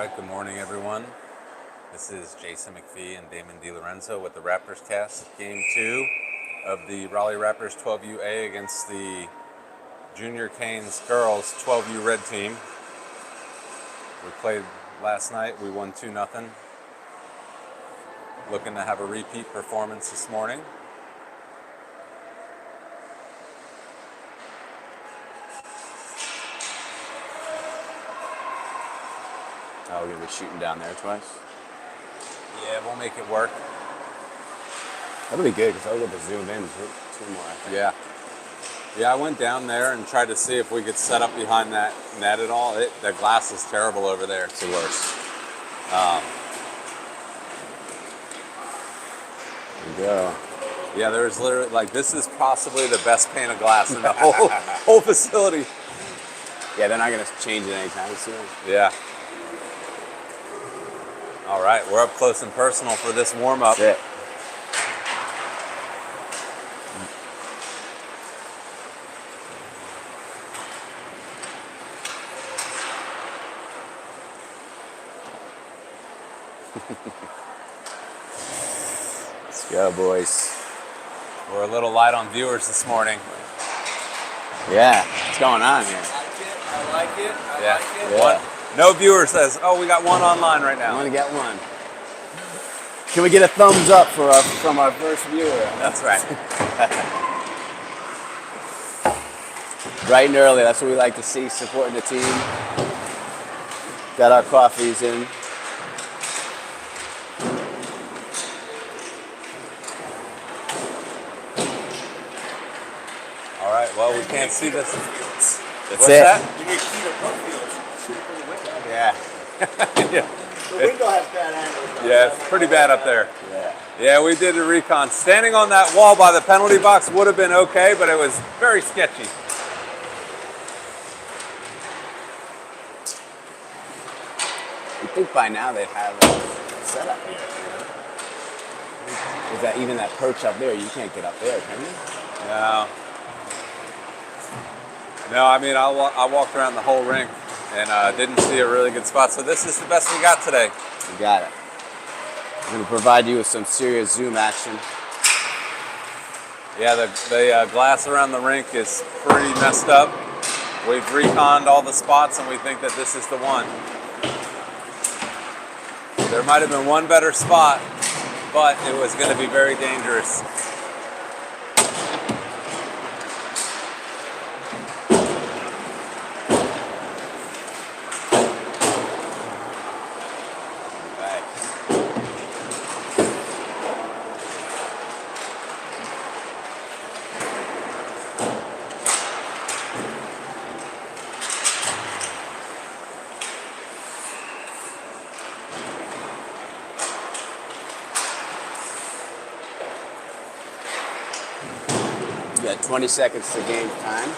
right, good morning, everyone. This is Jason McPhee and Damon DiLorenzo with the Raptors cast. Game 2 of the Raleigh Raptors 12UA against the Junior Canes girls 12U red team. We played last night. We won 2-0. Looking to have a repeat performance this morning. Oh, we're going to be shooting down there twice? Yeah, we'll make it work. That'll be good because I'll get to zoom in two more, I think. Yeah, I went down there and tried to see if we could set up behind that net at all. The glass is terrible over there. It's the worst. There you go. Yeah, there's literally, this is possibly the best pane of glass in the whole facility. Yeah, they're not going to change it anytime soon. Yeah. All right, we're up close and personal for this warm-up. That's it. Let's go, boys. We're a little light on viewers this morning. Yeah, what's going on here? I like it. Yeah. No viewer says, "Oh, we got one online right I now." want to get one. Can we get a thumbs up from our first viewer? That's right. Bright and early, that's what we like to see, supporting the team. Got our coffees in. All right. Well, we can't see this. That's What's it. that? You get key to Brookfield. Shoot from the window. Yeah. Yeah. The window has bad angles. Though. Yeah, it's pretty bad up there. Yeah. Yeah, we did a recon. Standing on that wall by the penalty box would have been okay, but it was very sketchy. You'd think by now they'd have a setup here. Is that even that perch up there? You can't get up there, can you? No. No, I mean, I walked around the whole rink and didn't see a really good spot. So this is the best we got today. You got it. I'm going to provide you with some serious zoom action. Yeah, the glass around the rink is pretty messed up. We've reconned all the spots and we think that this is the one. There might have been one better spot, but it was going to be very dangerous. You got 20 seconds to game time.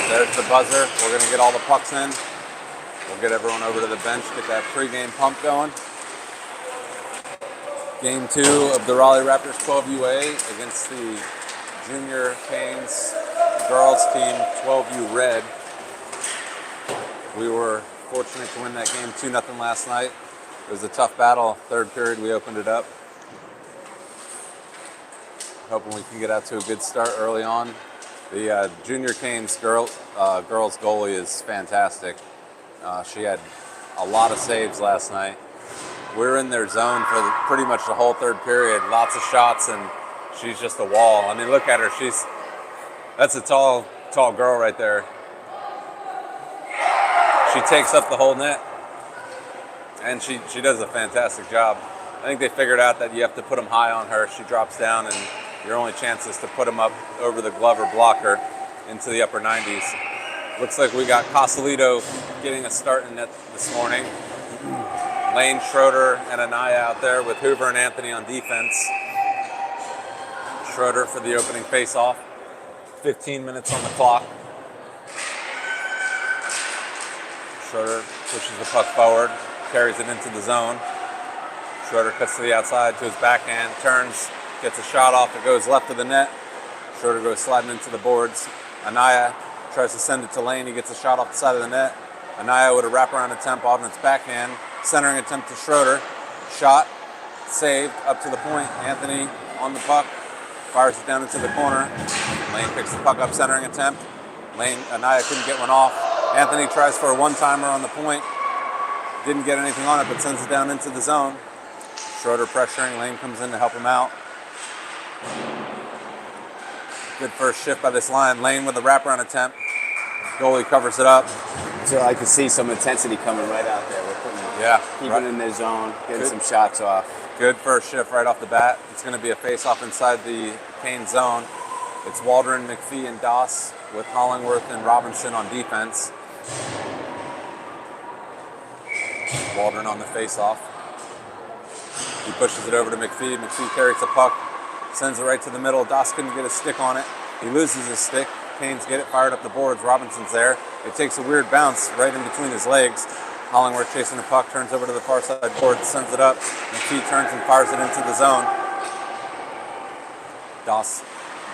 There's the buzzer. We're going to get all the pucks in. We'll get everyone over to the bench, get that pregame pump going. Game 2 of the Raleigh Raptors 12UA against the Junior Canes girls team 12U Red. We were fortunate to win that game 2-0 last night. It was a tough battle. Third period, we opened it up. Hoping we can get out to a good start early on. The Junior Canes girls goalie is fantastic. She had a lot of saves last night. We were in their zone for pretty much the whole third period. Lots of shots, and she's just a wall. I mean, look at her. That's a tall girl right there. She takes up the whole net, and she does a fantastic job. I think they figured out that you have to put them high on her. She drops down, and your only chance is to put them up over the glove or blocker into the upper 90s. Looks like we got Casalito getting a start in net this morning. Lane, Schroeder, and Anaya out there with Hoover and Anthony on defense. Schroeder for the opening face-off. 15 minutes on the clock. Schroeder pushes the puck forward, carries it into the zone. Schroeder cuts to the outside to his backhand, turns, gets a shot off. It goes left of the net. Schroeder goes sliding into the boards. Anaya tries to send it to Lane. He gets a shot off the side of the net. Anaya with a wraparound attempt on its backhand. Centering attempt to Schroeder. Shot, saved, up to the point. Anthony on the puck, fires it down into the corner. Lane picks the puck up, centering attempt. Anaya couldn't get one off. Anthony tries for a one-timer on the point. Didn't get anything on it, but sends it down into the zone. Schroeder pressuring. Lane comes in to help him out. Good first shift by this line. Lane with a wraparound attempt. Goalie covers it up. So I could see some intensity coming right out there. We're keeping in their zone, getting some shots off. Good first shift right off the bat. It's going to be a face-off inside the Kane zone. It's Waldron, McPhee, and Doss with Hollingworth and Robinson on defense. Waldron on the face-off. He pushes it over to McPhee. McPhee carries the puck, sends it right to the middle. Doss couldn't get a stick on it. He loses his stick. Canes get it fired up the boards. Robinson's there. It takes a weird bounce right in between his legs. Hollingworth chasing the puck, turns over to the far side board, sends it up. McPhee turns and fires it into the zone. Doss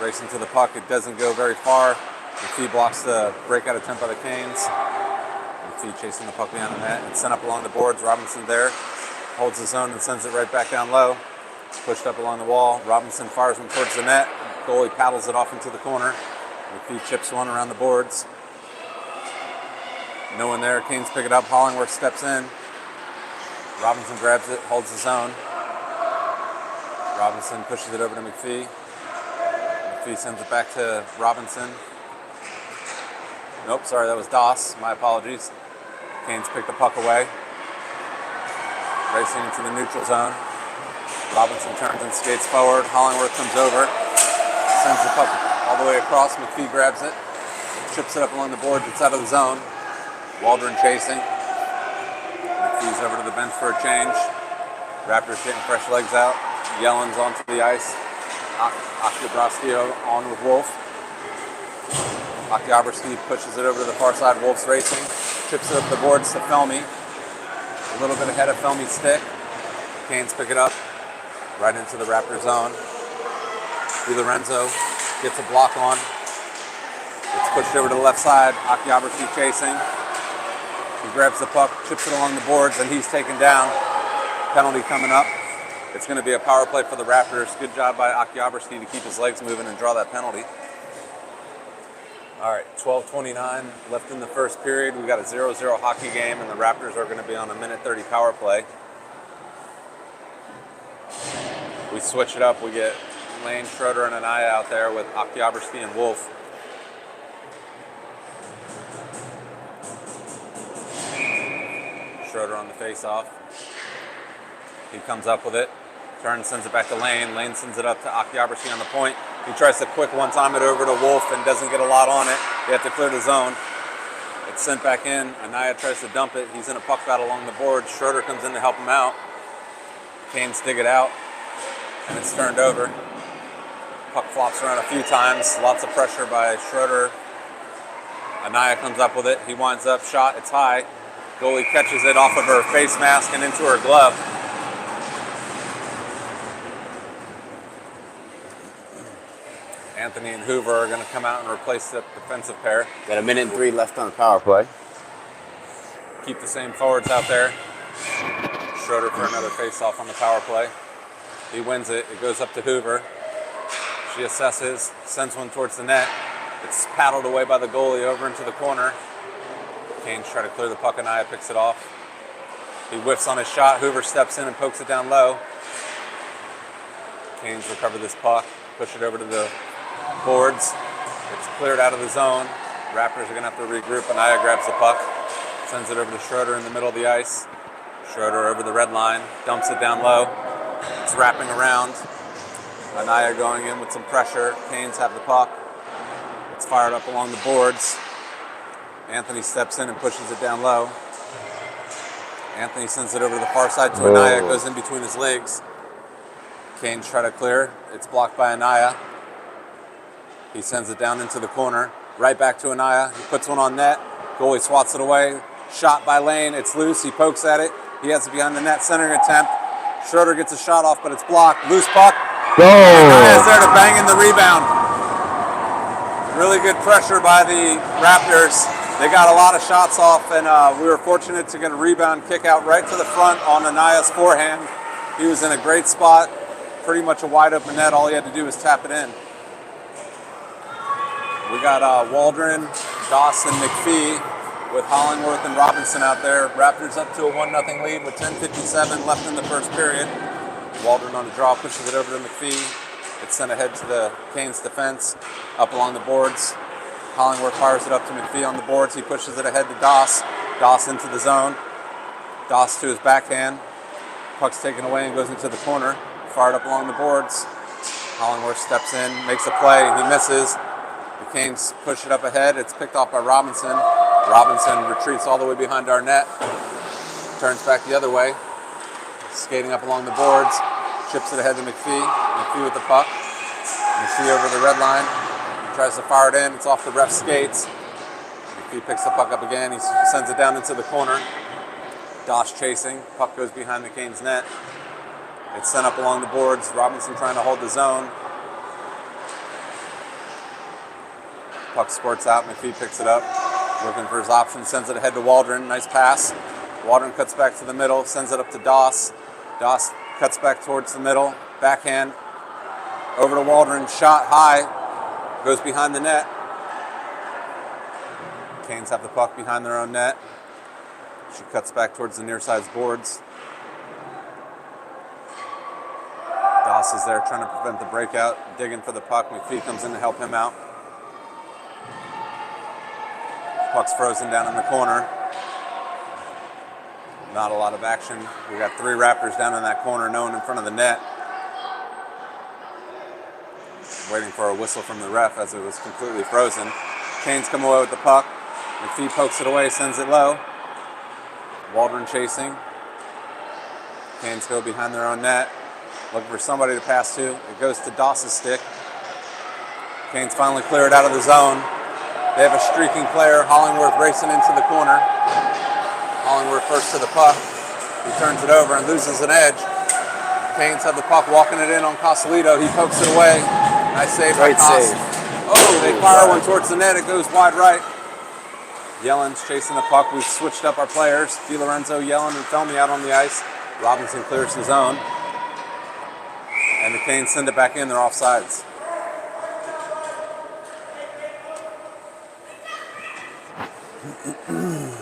racing to the puck. It doesn't go very far. McPhee blocks the breakout attempt by the Canes. McPhee chasing the puck behind the net. It's sent up along the boards. Robinson there. Holds the zone and sends it right back down low. Pushed up along the wall. Robinson fires one towards the net. Goalie paddles it off into the corner. McPhee chips one around the boards. No one there. Canes pick it up. Hollingworth steps in. Robinson grabs it, holds the zone. Robinson pushes it over to McPhee. McPhee sends it back to Robinson. Nope, sorry, that was Doss. My apologies. Canes pick the puck away. Racing into the neutral zone. Robinson turns and skates forward. Hollingworth comes over. Sends the puck all the way across. McPhee grabs it. Chips it up along the boards. It's out of the zone. Waldron chasing. McPhee's over to the bench for a change. Raptors getting fresh legs out. Yellen's onto the ice. Oktyabrowski on with Wolf. Oktyabrowski pushes it over to the far side. Wolf's racing. Chips it up the boards to Felmy. A little bit ahead of Felmy's stick. Canes pick it up. Right into the Raptor zone. Di Lorenzo gets a block on. It's pushed over to the left side. Oktyabrowski chasing. He grabs the puck, chips it along the boards, and he's taken down. Penalty coming up. It's going to be a power play for the Raptors. Good job by Oktyabrowski to keep his legs moving and draw that penalty. All right, 12:29 left in the first period. We got a 0-0 hockey game, and the Raptors are going to be on a minute 30 power play. We switch it up. We get Lane, Schroeder, and Anaya out there with Oktyabrowski and Wolf. Schroeder on the face-off. He comes up with it. Turns, sends it back to Lane. Lane sends it up to Oktyabrowski on the point. He tries to quick one-time it over to Wolf and doesn't get a lot on it. They have to clear the zone. It's sent back in. Anaya tries to dump it. He's in a puck battle along the board. Schroeder comes in to help him out. Canes dig it out, and it's turned over. Puck flops around a few times. Lots of pressure by Schroeder. Anaya comes up with it. He winds up, shot. It's high. Goalie catches it off of her face mask and into her glove. Anthony and Hoover are going to come out and replace the defensive pair. Got a minute and 3 left on the power play. Keep the same forwards out there. Schroeder for another face-off on the power play. He wins it. It goes up to Hoover. She assesses, sends one towards the net. It's paddled away by the goalie over into the corner. Canes try to clear the puck. Anaya picks it off. He whiffs on his shot. Hoover steps in and pokes it down low. Canes recover this puck, push it over to the boards. It's cleared out of the zone. Raptors are going to have to regroup. Anaya grabs the puck, sends it over to Schroeder in the middle of the ice. Schroeder over the red line, dumps it down low. It's wrapping around. Anaya going in with some pressure. Canes have the puck. It's fired up along the boards. Anthony steps in and pushes it down low. Anthony sends it over to the far side to Anaya. It goes in between his legs. Canes try to clear. It's blocked by Anaya. He sends it down into the corner. Right back to Anaya. He puts one on net. Goalie swats it away. Shot by Lane. It's loose. He pokes at it. He has it behind the net. Centering attempt. Schroeder gets a shot off, but it's blocked. Loose puck. Anaya's there to bang in the rebound. Really good pressure by the Raptors. They got a lot of shots off, and we were fortunate to get a rebound kick out right to the front on Anaya's forehand. He was in a great spot. Pretty much a wide open net. All he had to do was tap it in. We got Waldron, Dawson, McPhee with Hollingworth and Robinson out there. Raptors up to a 1-0 lead with 10:57 left in the first period. Waldron on a draw pushes it over to McPhee. It's sent ahead to the Canes defense, up along the boards. Hollingworth fires it up to McPhee on the boards. He pushes it ahead to Doss. Doss into the zone. Doss to his backhand. Puck's taken away and goes into the corner. Fired up along the boards. Hollingworth steps in, makes a play. He misses. The Canes push it up ahead. It's picked off by Robinson. Robinson retreats all the way behind our net. Turns back the other way. Skating up along the boards. Chips it ahead to McPhee. McPhee with the puck. McPhee over the red line. Tries to fire it in. It's off the ref's skates. McPhee picks the puck up again. He sends it down into the corner. Doss chasing. Puck goes behind the Canes net. It's sent up along the boards. Robinson trying to hold the zone. Puck squirts out. McPhee picks it up. Looking for his option. Sends it ahead to Waldron. Nice pass. Waldron cuts back to the middle. Sends it up to Doss. Doss cuts back towards the middle. Backhand. Over to Waldron. Shot high. Goes behind the net. Canes have the puck behind their own net. She cuts back towards the near side's boards. Doss is there trying to prevent the breakout, digging for the puck. McPhee comes in to help him out. Puck's frozen down in the corner. Not a lot of action. We got 3 Raptors down in that corner, no one in front of the net. Waiting for a whistle from the ref as it was completely frozen. Canes come away with the puck. McPhee pokes it away, sends it low. Waldron chasing. Canes go behind their own net. Looking for somebody to pass to. It goes to Doss's stick. Canes finally clear it out of the zone. They have a streaking player, Hollingworth, racing into the corner. Hollingworth first to the puck. He turns it over and loses an edge. Canes have the puck, walking it in on Cosolito. He pokes it away. Nice save by Cos. Oh, they fire one towards the net. It goes wide right. Yellen's chasing the puck. We've switched up our players. DiLorenzo, Yellen, and Felmy out on the ice. Robinson clears the zone. And the Canes send it back in. They're offsides.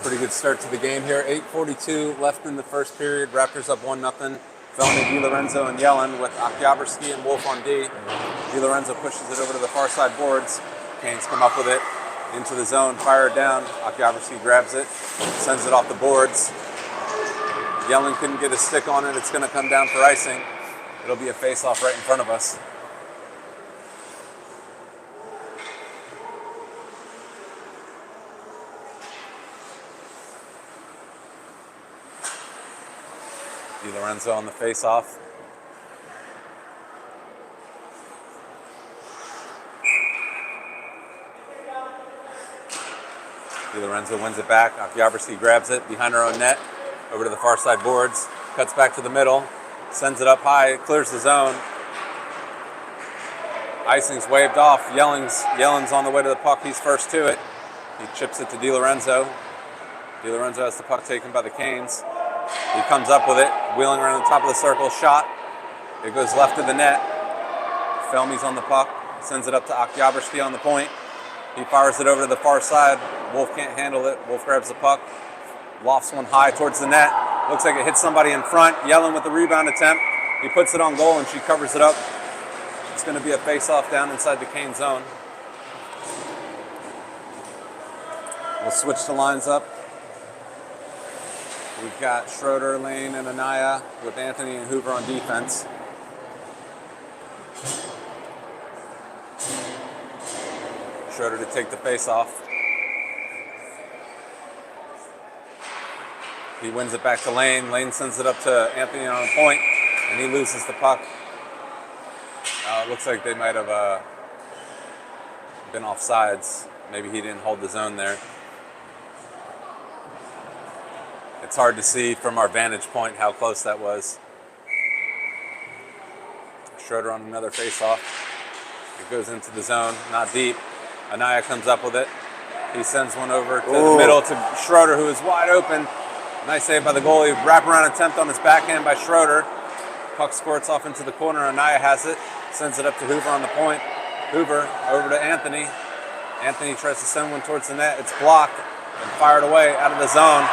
Pretty good start to the game here. 8:42 left in the first period. Raptors up 1-0. Felmy, DiLorenzo, and Yellen with Okyabrski and Wolf on D. DiLorenzo pushes it over to the far side boards. Canes come up with it into the zone, fire it down. Okyabrski grabs it, sends it off the boards. Yellen couldn't get a stick on it. It's going to come down for icing. It'll be a face-off right in front of us. DiLorenzo on the face-off. DiLorenzo wins it back. Okyabrski grabs it behind her own net, over to the far side boards, cuts back to the middle, sends it up high, clears the zone. Icing's waved off. Yellen's on the way to the puck. He's first to it. He chips it to DiLorenzo. DiLorenzo has the puck taken by the Canes. He comes up with it, wheeling around the top of the circle, shot. It goes left of the net. Felmy's on the puck, sends it up to Okyabrski on the point. He fires it over to the far side. Wolf can't handle it. Wolf grabs the puck, lofts one high towards the net. Looks like it hits somebody in front. Yellen with the rebound attempt. He puts it on goal and she covers it up. It's going to be a face-off down inside the Cane zone. We'll switch the lines up. We've got Schroeder, Lane, and Anaya with Anthony and Hoover on defense. Schroeder to take the face-off. He wins it back to Lane. Lane sends it up to Anthony on a point, and he loses the puck. It looks like they might have been offsides. Maybe he didn't hold the zone there. It's hard to see from our vantage point how close that was. Schroeder on another face-off. It goes into the zone, not deep. Anaya comes up with it. He sends one over to the middle to Schroeder, who is wide open. Nice save by the goalie. Wraparound attempt on his backhand by Schroeder. Puck squirts off into the corner. Anaya has it. Sends it up to Hoover on the point. Hoover over to Anthony. Anthony tries to send one towards the net. It's blocked and fired away out of the zone.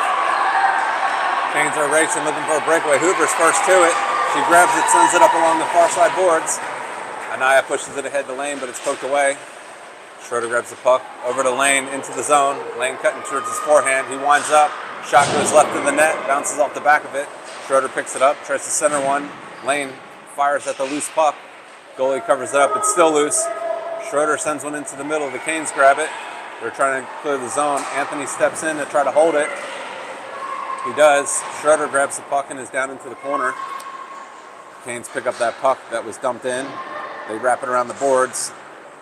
Canes are racing, looking for a breakaway. Hoover's first to it. She grabs it, sends it up along the far side boards. Anaya pushes it ahead to Lane, but it's poked away. Schroeder grabs the puck over to Lane into the zone. Lane cutting towards his forehand. He winds up. Shot goes left of the net, bounces off the back of it. Schroeder picks it up, tries to center one. Lane fires at the loose puck. Goalie covers it up. It's still loose. Schroeder sends one into the middle. The Canes grab it. They're trying to clear the zone. Anthony steps in to try to hold it. He does. Schroeder grabs the puck and is down into the corner. Canes pick up that puck that was dumped in. They wrap it around the boards.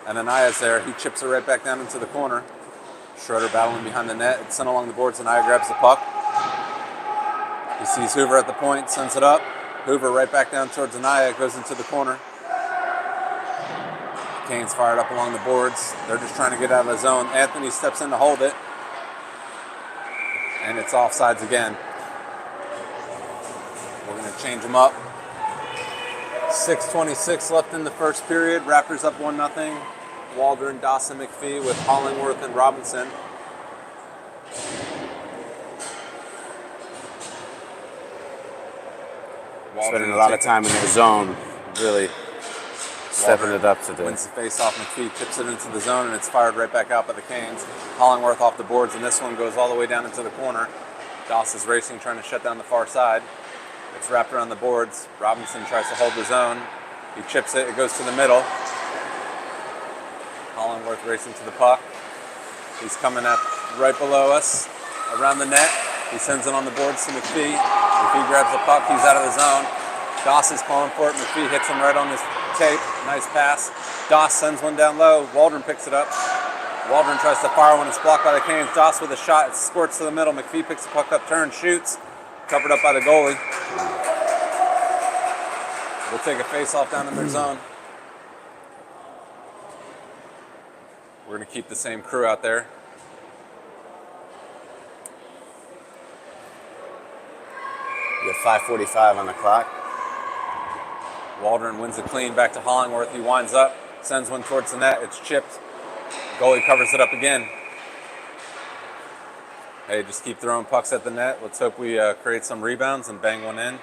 And Anaya's there. He chips it right back down into the corner. Schroeder battling behind the net. It's sent along the boards. Anaya grabs the puck. He sees Hoover at the point, sends it up. Hoover right back down towards Anaya. Goes into the corner. Canes fired up along the boards. They're just trying to get out of the zone. Anthony steps in to hold it. And it's offsides again. We're going to change them up. 6:26 left in the first period. Raptors up 1-0. Waldron, Dawson, McPhee with Hollingworth and Robinson. Spending a lot of time in their zone, really stepping it up today. Wins the face-off. McPhee chips it into the zone, and it's fired right back out by the Canes. Hollingworth off the boards, and this one goes all the way down into the corner. Doss is racing, trying to shut down the far side. It's wrapped around the boards. Robinson tries to hold the zone. He chips it. It goes to the middle. Hollingworth racing to the puck. He's coming up right below us, around the net. He sends it on the boards to McPhee. McPhee grabs the puck. He's out of the zone. Doss is calling for it. McPhee hits him right on his tape. Nice pass. Doss sends one down low. Waldron picks it up. Waldron tries to fire when it's blocked by the Canes. Doss with a shot. It squirts to the middle. McPhee picks the puck up, turns, shoots. Covered up by the goalie. We'll take a face-off down in their zone. We're going to keep the same crew out there. You have 5:45 on the clock. Waldron wins it clean back to Hollingworth. He winds up, sends one towards the net. It's chipped. Goalie covers it up again. Hey, just keep throwing pucks at the net. Let's hope we create some rebounds and bang one in.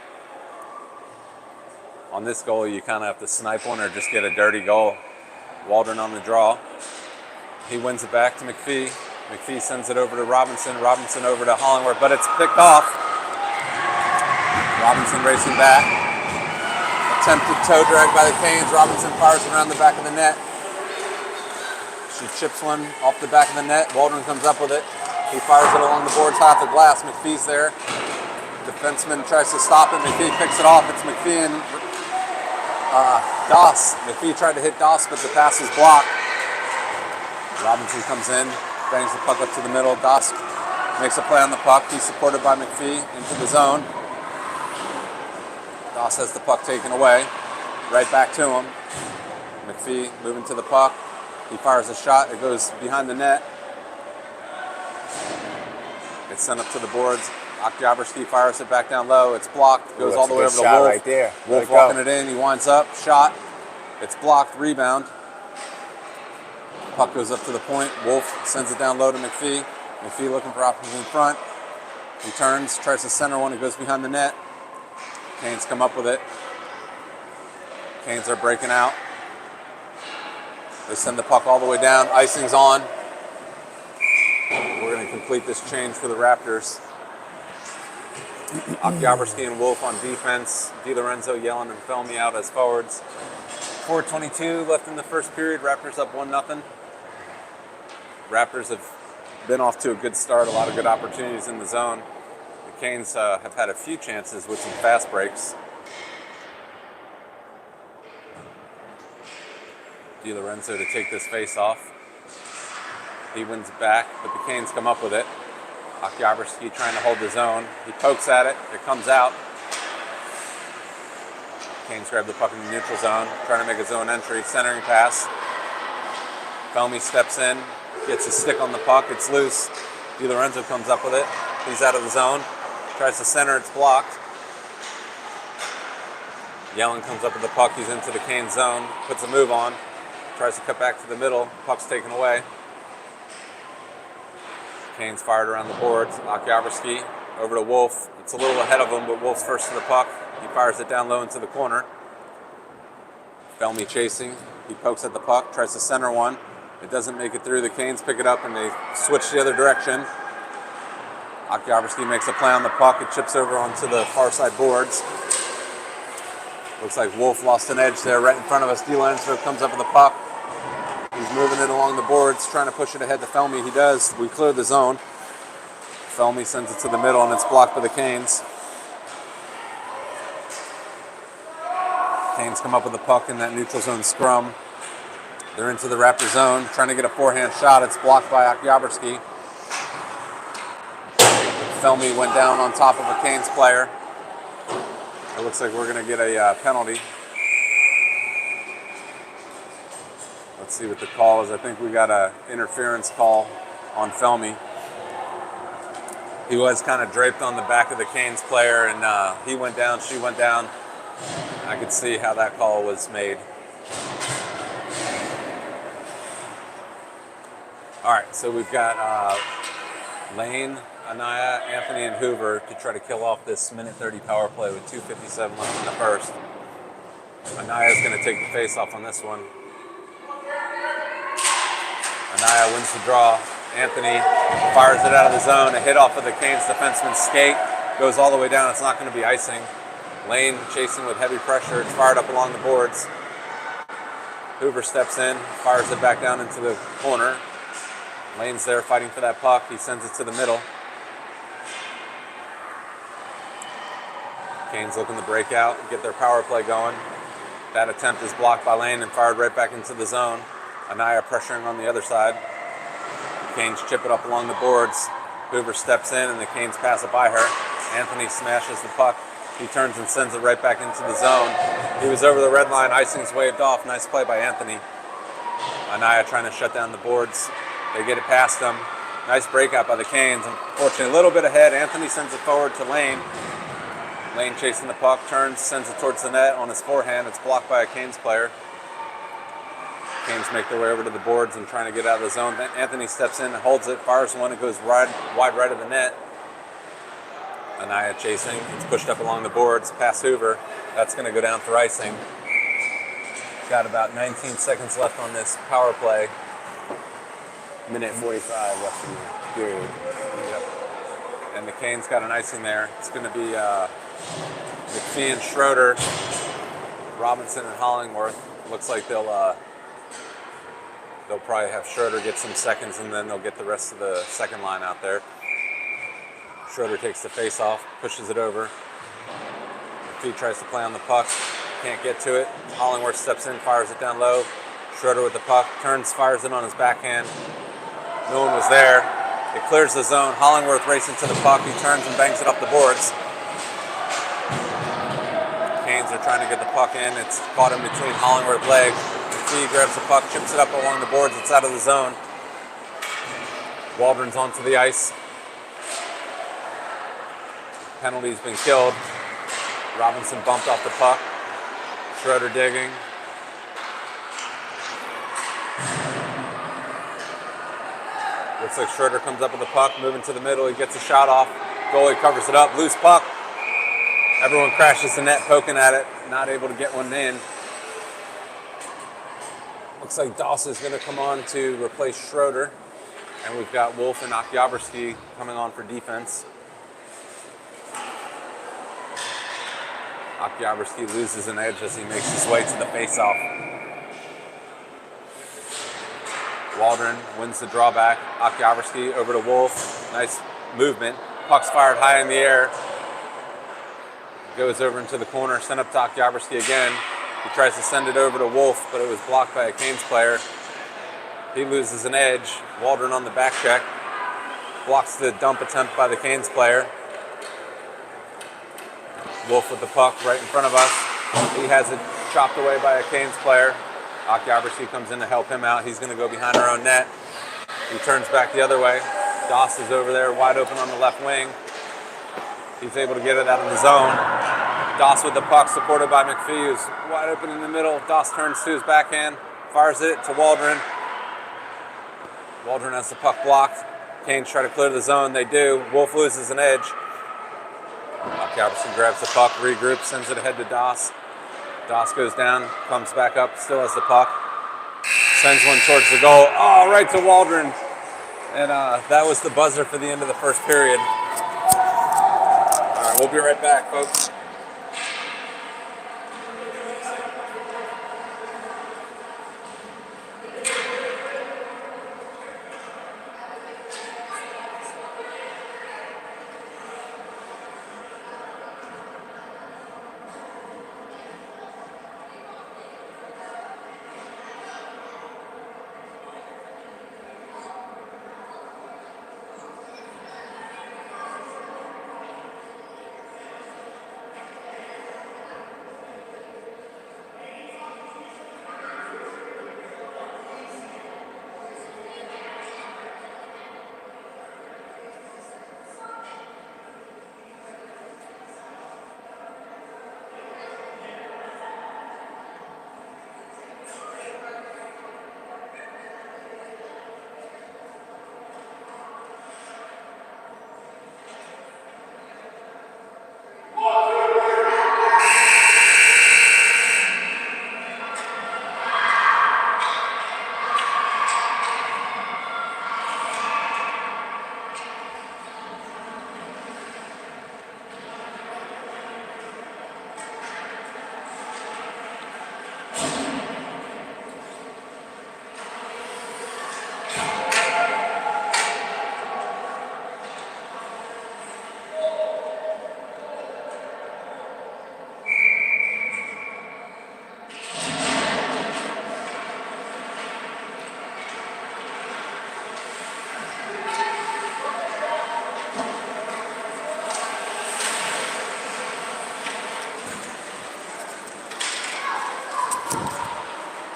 On this goal, you kind of have to snipe one or just get a dirty goal. Waldron on the draw. He wins it back to McPhee. McPhee sends it over to Robinson. Robinson over to Hollingworth, but it's picked off. Robinson racing back. Attempted toe drag by the Canes. Robinson fires around the back of the net. She chips one off the back of the net. Waldron comes up with it. He fires it along the boards, half the glass. McPhee's there. Defenseman tries to stop it. McPhee picks it off. It's McPhee and Doss. McPhee tried to hit Doss, but the pass is blocked. Robinson comes in, bangs the puck up to the middle. Doss makes a play on the puck. He's supported by McPhee into the zone. Doss has the puck taken away. Right back to him. McPhee moving to the puck. He fires a shot. It goes behind the net. It's sent up to the boards. Okjaberski fires it back down low. It's blocked. Goes all the way over to Wolf. Right there. Wolf walking it in. He winds up. Shot. It's blocked. Rebound. Puck goes up to the point. Wolf sends it down low to McPhee. McPhee looking for options in front. He turns, tries to center one. It goes behind the net. Canes come up with it. Canes are breaking out. They send the puck all the way down. Icing's on. We're going to complete this change for the Raptors. Okjaberski and Wolf on defense. DiLorenzo, Yellen, and Felmy out as forwards. 4:22 left in the first period. Raptors up 1-0. Raptors have been off to a good start. A lot of good opportunities in the zone. The Canes have had a few chances with some fast breaks. DiLorenzo to take this face off. He wins back, but the Canes come up with it. Okyabrski trying to hold the zone. He pokes at it. It comes out. Canes grab the puck in the neutral zone, trying to make a zone entry. Centering pass. Felmy steps in, gets a stick on the puck. It's loose. DiLorenzo comes up with it. He's out of the zone. Tries to center. It's blocked. Yellen comes up with the puck. He's into the Canes zone. Puts a move on. Tries to cut back to the middle. Puck's taken away. Canes fired around the boards. Okyabrski over to Wolf. It's a little ahead of him, but Wolf's first to the puck. He fires it down low into the corner. Felmy chasing. He pokes at the puck, tries to center one. It doesn't make it through. The Canes pick it up and they switch the other direction. Okyabrski makes a play on the puck. It chips over onto the far side boards. Looks like Wolf lost an edge there right in front of us. DiLorenzo comes up with the puck. He's moving it along the boards, trying to push it ahead to Felmy. He does. We clear the zone. Felmy sends it to the middle, and it's blocked by the Canes. Canes come up with the puck in that neutral zone scrum. They're into the Raptor zone, trying to get a forehand shot. It's blocked by Okyabrski. Felmy went down on top of a Canes player. It looks like we're going to get a penalty. Let's see what the call is. I think we got an interference call on Felmy. He was kind of draped on the back of the Canes player, and he went down, she went down. I could see how that call was made. All right, so we've got Lane, Anaya, Anthony, and Hoover to try to kill off this minute 30 power play with 2:57 left in the first. Anaya's going to take the face-off on this one. Anaya wins the draw. Anthony fires it out of the zone. A hit off of the Canes defenseman's skate. Goes all the way down. It's not going to be icing. Lane chasing with heavy pressure. It's fired up along the boards. Hoover steps in, fires it back down into the corner. Lane's there fighting for that puck. He sends it to the middle. Canes looking to break out, get their power play going. That attempt is blocked by Lane and fired right back into the zone. Anaya pressuring on the other side. Canes chip it up along the boards. Hoover steps in and the Canes pass it by her. Anthony smashes the puck. He turns and sends it right back into the zone. He was over the red line. Icing's waved off. Nice play by Anthony. Anaya trying to shut down the boards. They get it past them. Nice breakout by the Canes. Unfortunately, a little bit ahead. Anthony sends it forward to Lane. Lane chasing the puck, turns, sends it towards the net on his forehand. It's blocked by a Canes player. Canes make their way over to the boards and trying to get out of the zone. Anthony steps in and holds it, fires one. It goes wide right of the net. Anaya chasing. It's pushed up along the boards, past Hoover. That's going to go down for icing. Got about 19 seconds left on this power play. Minute 45 left in the period. Yep. And the Canes got an icing there. It's going to be McPhee and Schroeder, Robinson and Hollingworth. Looks like they'll probably have Schroeder get some seconds, and then they'll get the rest of the second line out there. Schroeder takes the face off, pushes it over. McPhee tries to play on the puck, can't get to it. Hollingworth steps in, fires it down low. Schroeder with the puck, turns, fires it on his backhand. No one was there. It clears the zone. Hollingworth racing to the puck. He turns and bangs it up the boards. Canes are trying to get the puck in. It's caught in between Hollingworth's legs. McPhee grabs the puck, chips it up along the boards. It's out of the zone. Waldron's onto the ice. Penalty's been killed. Robinson bumped off the puck. Schroeder digging. Looks like Schroeder comes up with the puck, moving to the middle. He gets a shot off. Goalie covers it up. Loose puck. Everyone crashes the net, poking at it. Not able to get one in. Looks like Dawson's going to come on to replace Schroeder. And we've got Wolf and Okyabrski coming on for defense. Okyabrski loses an edge as he makes his way to the faceoff. Waldron wins the drawback. Okyabrski over to Wolf. Nice movement. Puck's fired high in the air. Goes over into the corner. Sent up to Okyabrski again. He tries to send it over to Wolf, but it was blocked by a Canes player. He loses an edge. Waldron on the back check. blocks the dump attempt by the Canes player. Wolf with the puck right in front of us. He has it chopped away by a Canes player. Okyabrski comes in to help him out. He's going to go behind our own net. He turns back the other way. Doss is over there wide open on the left wing. He's able to get it out of the zone. Doss with the puck supported by McPhee, who's wide open in the middle. Doss turns to his backhand, fires it to Waldron. Waldron has the puck blocked. Canes try to clear the zone. They do. Wolf loses an edge. Okyabrski grabs the puck, regroups, sends it ahead to Doss. Doss goes down, comes back up, still has the puck. Sends one towards the goal. Oh, right to Waldron. And that was the buzzer for the end of the first period. All right, we'll be right back, folks.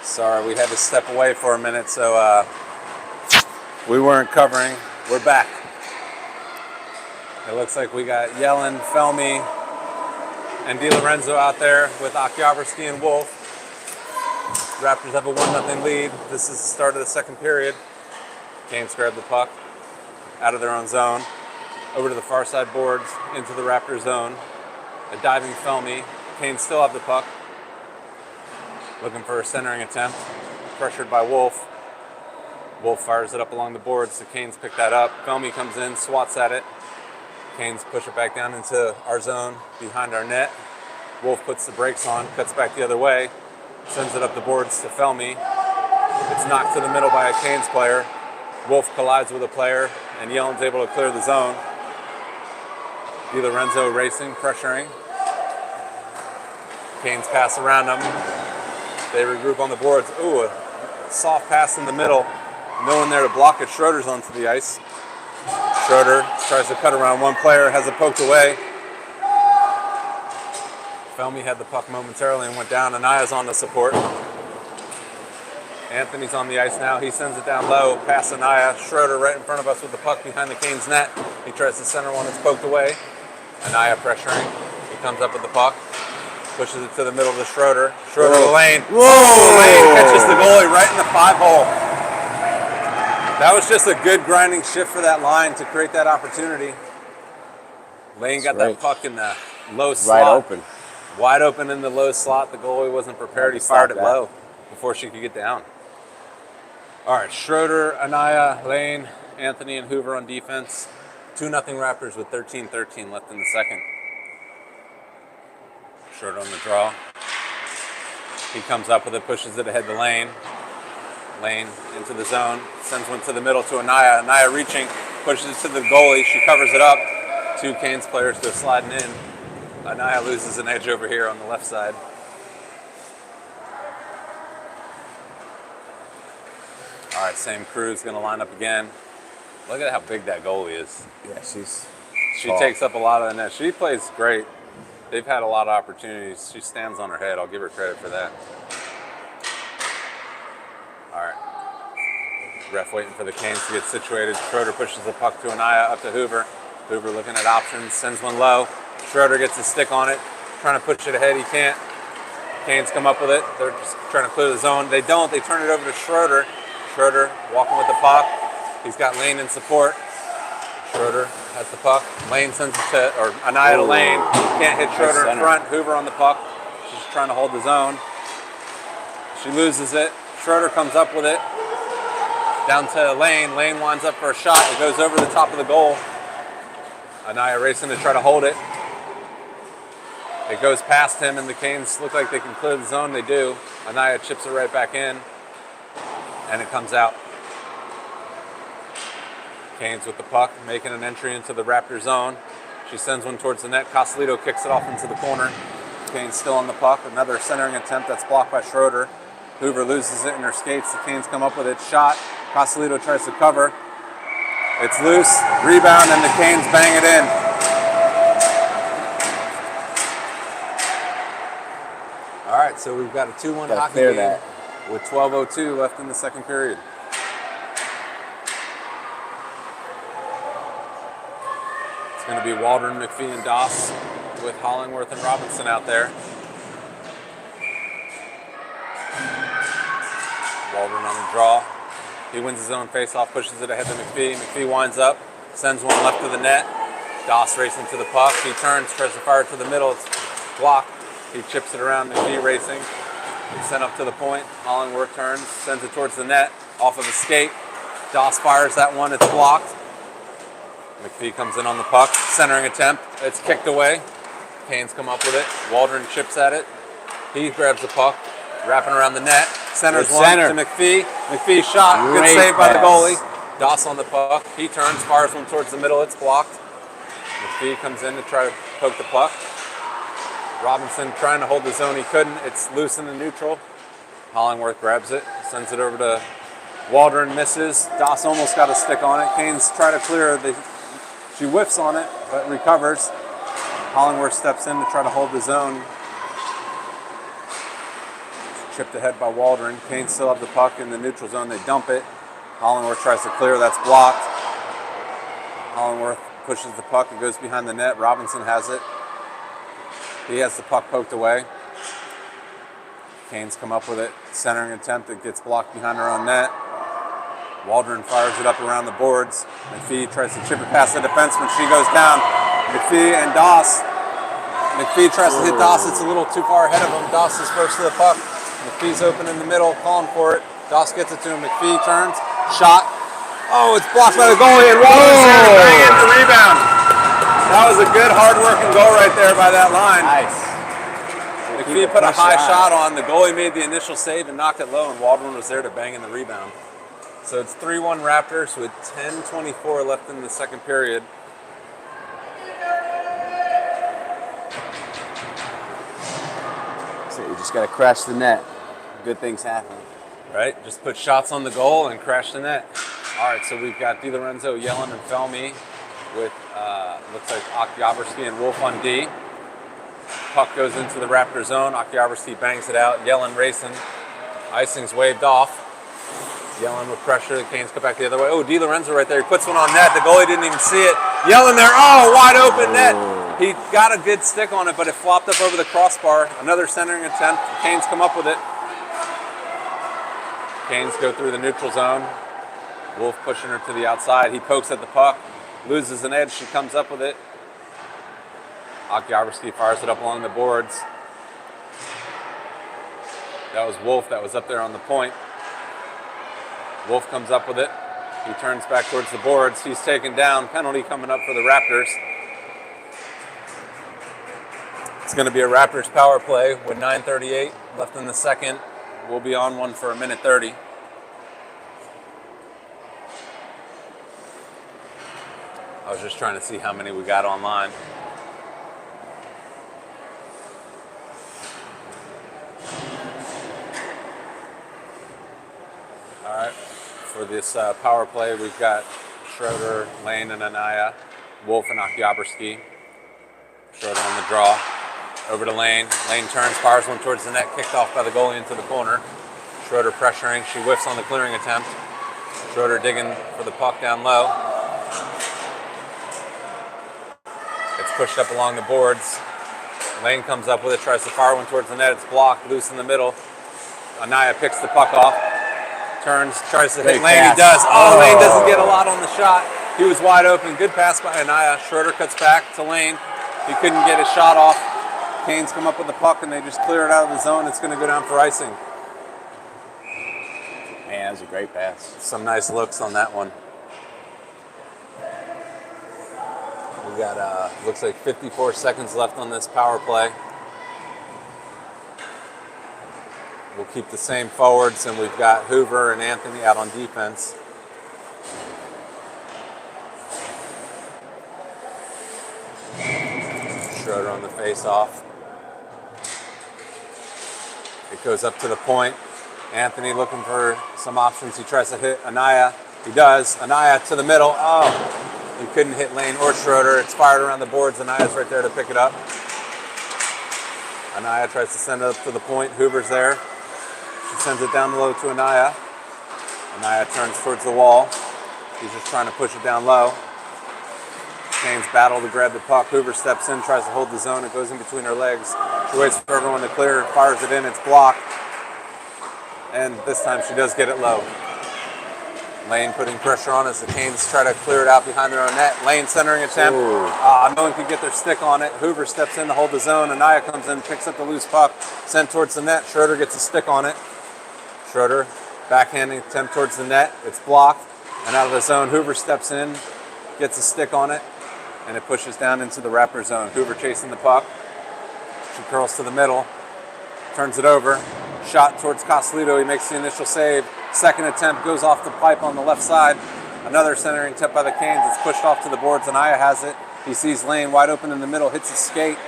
Sorry, we had to step away for a minute, so we weren't covering. We're back. It looks like we got Yellen, Felmy, and DiLorenzo out there with Okyabrski and Wolf. Raptors have a 1-0 lead. This is the start of the second period. Canes grab the puck out of their own zone, over to the far side boards, into the Raptor zone. A diving Felmy. Canes still have the puck. Looking for a centering attempt. Pressured by Wolf. Wolf fires it up along the boards. The Canes pick that up. Felmy comes in, swats at it. Canes push it back down into our zone behind our net. Wolf puts the brakes on, cuts back the other way, sends it up the boards to Felmy. It's knocked to the middle by a Canes player. Wolf collides with a player, and Yellen's able to clear the zone. DiLorenzo racing, pressuring. Canes pass around them. They regroup on the boards. Ooh, a soft pass in the middle. No one there to block it. Schroeder's onto the ice. Schroeder tries to cut around one player, has it poked away. Felmy had the puck momentarily and went down. Anaya's on the support. Anthony's on the ice now. He sends it down low, past Anaya. Schroeder right in front of us with the puck behind the Canes net. He tries to center one, it's poked away. Anaya pressuring. He comes up with the puck. Pushes it to the middle of the Schroeder. Schroeder to Lane. Whoa! Lane catches the goalie right in the 5-hole. That was just a good grinding shift for that line to create that opportunity. Lane got that puck in the low slot. Right open. Wide open in the low slot. The goalie wasn't prepared. He fired it low before she could get down. All right, Schroeder, Anaya, Lane, Anthony, and Hoover on defense. 2-0 Raptors with 13-13 left in the second. Schroeder on the draw. He comes up with it, pushes it ahead to Lane. Lane into the zone, sends one to the middle to Anaya. Anaya reaching, pushes it to the goalie. She covers it up. Two Canes players go sliding in. Anaya loses an edge over here on the left side. All right, same crew's going to line up again. Look at how big that goalie is. Yeah, she's She tall. takes up a lot of the net. She plays great. They've had a lot of opportunities. She stands on her head. I'll give her credit for that. All right. Ref waiting for the Canes to get situated. Schroeder pushes the puck to Anaya, up to Hoover. Hoover looking at options, sends one low. Schroeder gets a stick on it, trying to push it ahead. He can't. Canes come up with it. They're just trying to clear the zone. They don't. They turn it over to Schroeder. Schroeder walking with the puck. He's got Lane in support. Schroeder has the puck. Lane sends it to, or Anaya to Lane. Can't hit Schroeder in front. Hoover on the puck. She's trying to hold the zone. She loses it. Schroeder comes up with it. Down to Lane. Lane winds up for a shot. It goes over the top of the goal. Anaya racing to try to hold it. It goes past him, and the Canes look like they can clear the zone. They do. Anaya chips it right back in, and it comes out. Canes with the puck, making an entry into the Raptor zone. She sends one towards the net. Cosolito kicks it off into the corner. Canes still on the puck. Another centering attempt that's blocked by Schroeder. Hoover loses it in her skates. The Canes come up with it. Shot. Cosolito tries to cover. It's loose. Rebound, and the Canes bang it in. All right, so we've got a 2-1 hockey game with 12:02 left in the second period. It's going to be Waldron, McPhee, and Doss with Hollingworth and Robinson out there. Waldron on the draw. He wins his own faceoff, pushes it ahead to McPhee. McPhee winds up, sends one left to the net. Doss racing to the puck. He turns, tries to fire it to the middle. It's blocked. He chips it around. McPhee racing. It's sent up to the point. Hollingworth turns, sends it towards the net, off of a skate. Doss fires that one. It's blocked. McPhee comes in on the puck. Centering attempt. It's kicked away. Canes come up with it. Waldron chips at it. He grabs the puck, wrapping around the net. Centers one to McPhee. McPhee shot. Good save by the goalie. Doss on the puck. He turns, fires one towards the middle. It's blocked. McPhee comes in to try to poke the puck. Robinson trying to hold the zone. He couldn't. It's loose in the neutral. Hollingworth grabs it. Sends it over to Waldron. Misses. Doss almost got a stick on it. Canes try to clear. She whiffs on it, but recovers. Hollingworth steps in to try to hold the zone. Chipped ahead by Waldron. Canes still have the puck in the neutral zone. They dump it. Hollingworth tries to clear. That's blocked. Hollingworth pushes the puck. It goes behind the net. Robinson has it. He has the puck poked away. Canes come up with it. Centering attempt. It gets blocked behind her own net. Waldron fires it up around the boards. McPhee tries to chip it past the defenseman. She goes down. McPhee and Doss. McPhee tries to hit Doss. It's a little too far ahead of him. Doss is first to the puck. McPhee's open in the middle, calling for it. Doss gets it to him. McPhee turns. Shot. Oh, it's blocked by the goalie, and Waldron's there to bring in the rebound. That was a good, hard-working goal right there by that line. Nice. McPhee put a high shot on. The goalie made the initial save and knocked it low, and Waldron was there to bang in the rebound. So it's 3-1 Raptors with 10:24 left in the second period. So you just got to crash the net. Good things happen. Right? Just put shots on the goal and crash the net. All right, so we've got DiLorenzo, Yellen, and Felmy with, looks like Oktyabrski and Wolf on D. Puck goes into the Raptor zone. Oktyabrski bangs it out. Yellen racing. Icing's waved off. Yellen with pressure. The Canes come back the other way. Oh, DiLorenzo right there. He puts one on net. The goalie didn't even see it. Yellen there. Oh, wide open net. He got a good stick on it, but it flopped up over the crossbar. Another centering attempt. The Canes come up with it. Canes go through the neutral zone. Wolf pushing her to the outside. He pokes at the puck. Loses an edge. She comes up with it. Oktyabrski fires it up along the boards. That was Wolf that was up there on the point. Wolf comes up with it. He turns back towards the boards. He's taken down. Penalty coming up for the Raptors. It's going to be a Raptors power play with 9:38 left in the second. We'll be on one for a minute 30. I was just trying to see how many we got online. All right, for this power play, we've got Schroeder, Lane, and Anaya. Wolf and Oktoberski. Schroeder on the draw. Over to Lane. Lane turns, fires one towards the net, kicked off by the goalie into the corner. Schroeder pressuring. She whiffs on the clearing attempt. Schroeder digging for the puck down low. It's pushed up along the boards. Lane comes up with it, tries to fire one towards the net. It's blocked, loose in the middle. Anaya picks the puck off. Turns, tries to hit Lane. He does. Oh, Lane doesn't get a lot on the shot. He was wide open. Good pass by Anaya. Schroeder cuts back to Lane. He couldn't get his shot off. Canes come up with the puck and they just clear it out of the zone. It's going to go down for icing. Man, that was a great pass. Some nice looks on that one. We got, looks like 54 seconds left on this power play. We'll keep the same forwards, and we've got Hoover and Anthony out on defense. Schroeder on the face-off. It goes up to the point. Anthony looking for some options. He tries to hit Anaya. He does. Anaya to the middle. Oh, he couldn't hit Lane or Schroeder. It's fired around the boards. Anaya's right there to pick it up. Anaya tries to send it up to the point. Hoover's there. She sends it down low to Anaya. Anaya turns towards the wall. He's just trying to push it down low. Canes battle to grab the puck. Hoover steps in, tries to hold the zone. It goes in between her legs. She waits for everyone to clear, fires it in. It's blocked. And this time she does get it low. Lane putting pressure on as the Canes try to clear it out behind their own net. Lane centering attempt. No one could get their stick on it. Hoover steps in to hold the zone. Anaya comes in, picks up the loose puck, sent towards the net. Schroeder gets a stick on it. Schroeder backhanding attempt towards the net. It's blocked and out of the zone. Hoover steps in, gets a stick on it, and it pushes down into the Raptor zone. Hoover chasing the puck. She curls to the middle, turns it over. Shot towards Cosolito. He makes the initial save. Second attempt goes off the pipe on the left side. Another centering attempt by the Canes. It's pushed off to the boards. Anaya has it. He sees Lane wide open in the middle. Hits his skate.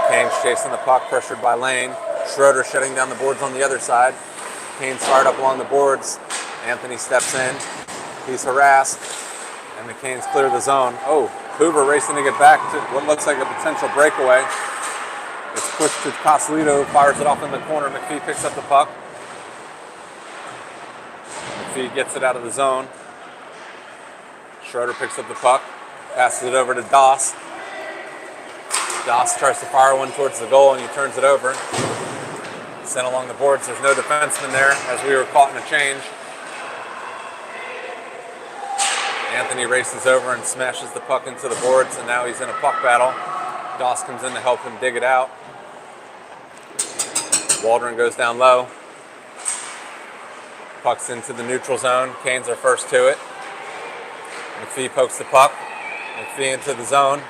Canes chasing the puck, pressured by Lane. Schroeder shutting down the boards on the other side. Canes fired up along the boards. Anthony steps in. He's harassed. And the Canes clear the zone. Oh, Hoover racing to get back to what looks like a potential breakaway. It's pushed to Cosolito, fires it off in the corner. McPhee picks up the puck. McPhee gets it out of the zone. Schroeder picks up the puck, passes it over to Doss. Doss tries to fire one towards the goal and he turns it over. Sent along the boards. There's no defenseman there as we were caught in a change. Anthony races over and smashes the puck into the boards, and now he's in a puck battle. Doss comes in to help him dig it out. Waldron goes down low. Puck's into the neutral zone. Canes are first to it. McPhee pokes the puck. McPhee into the zone.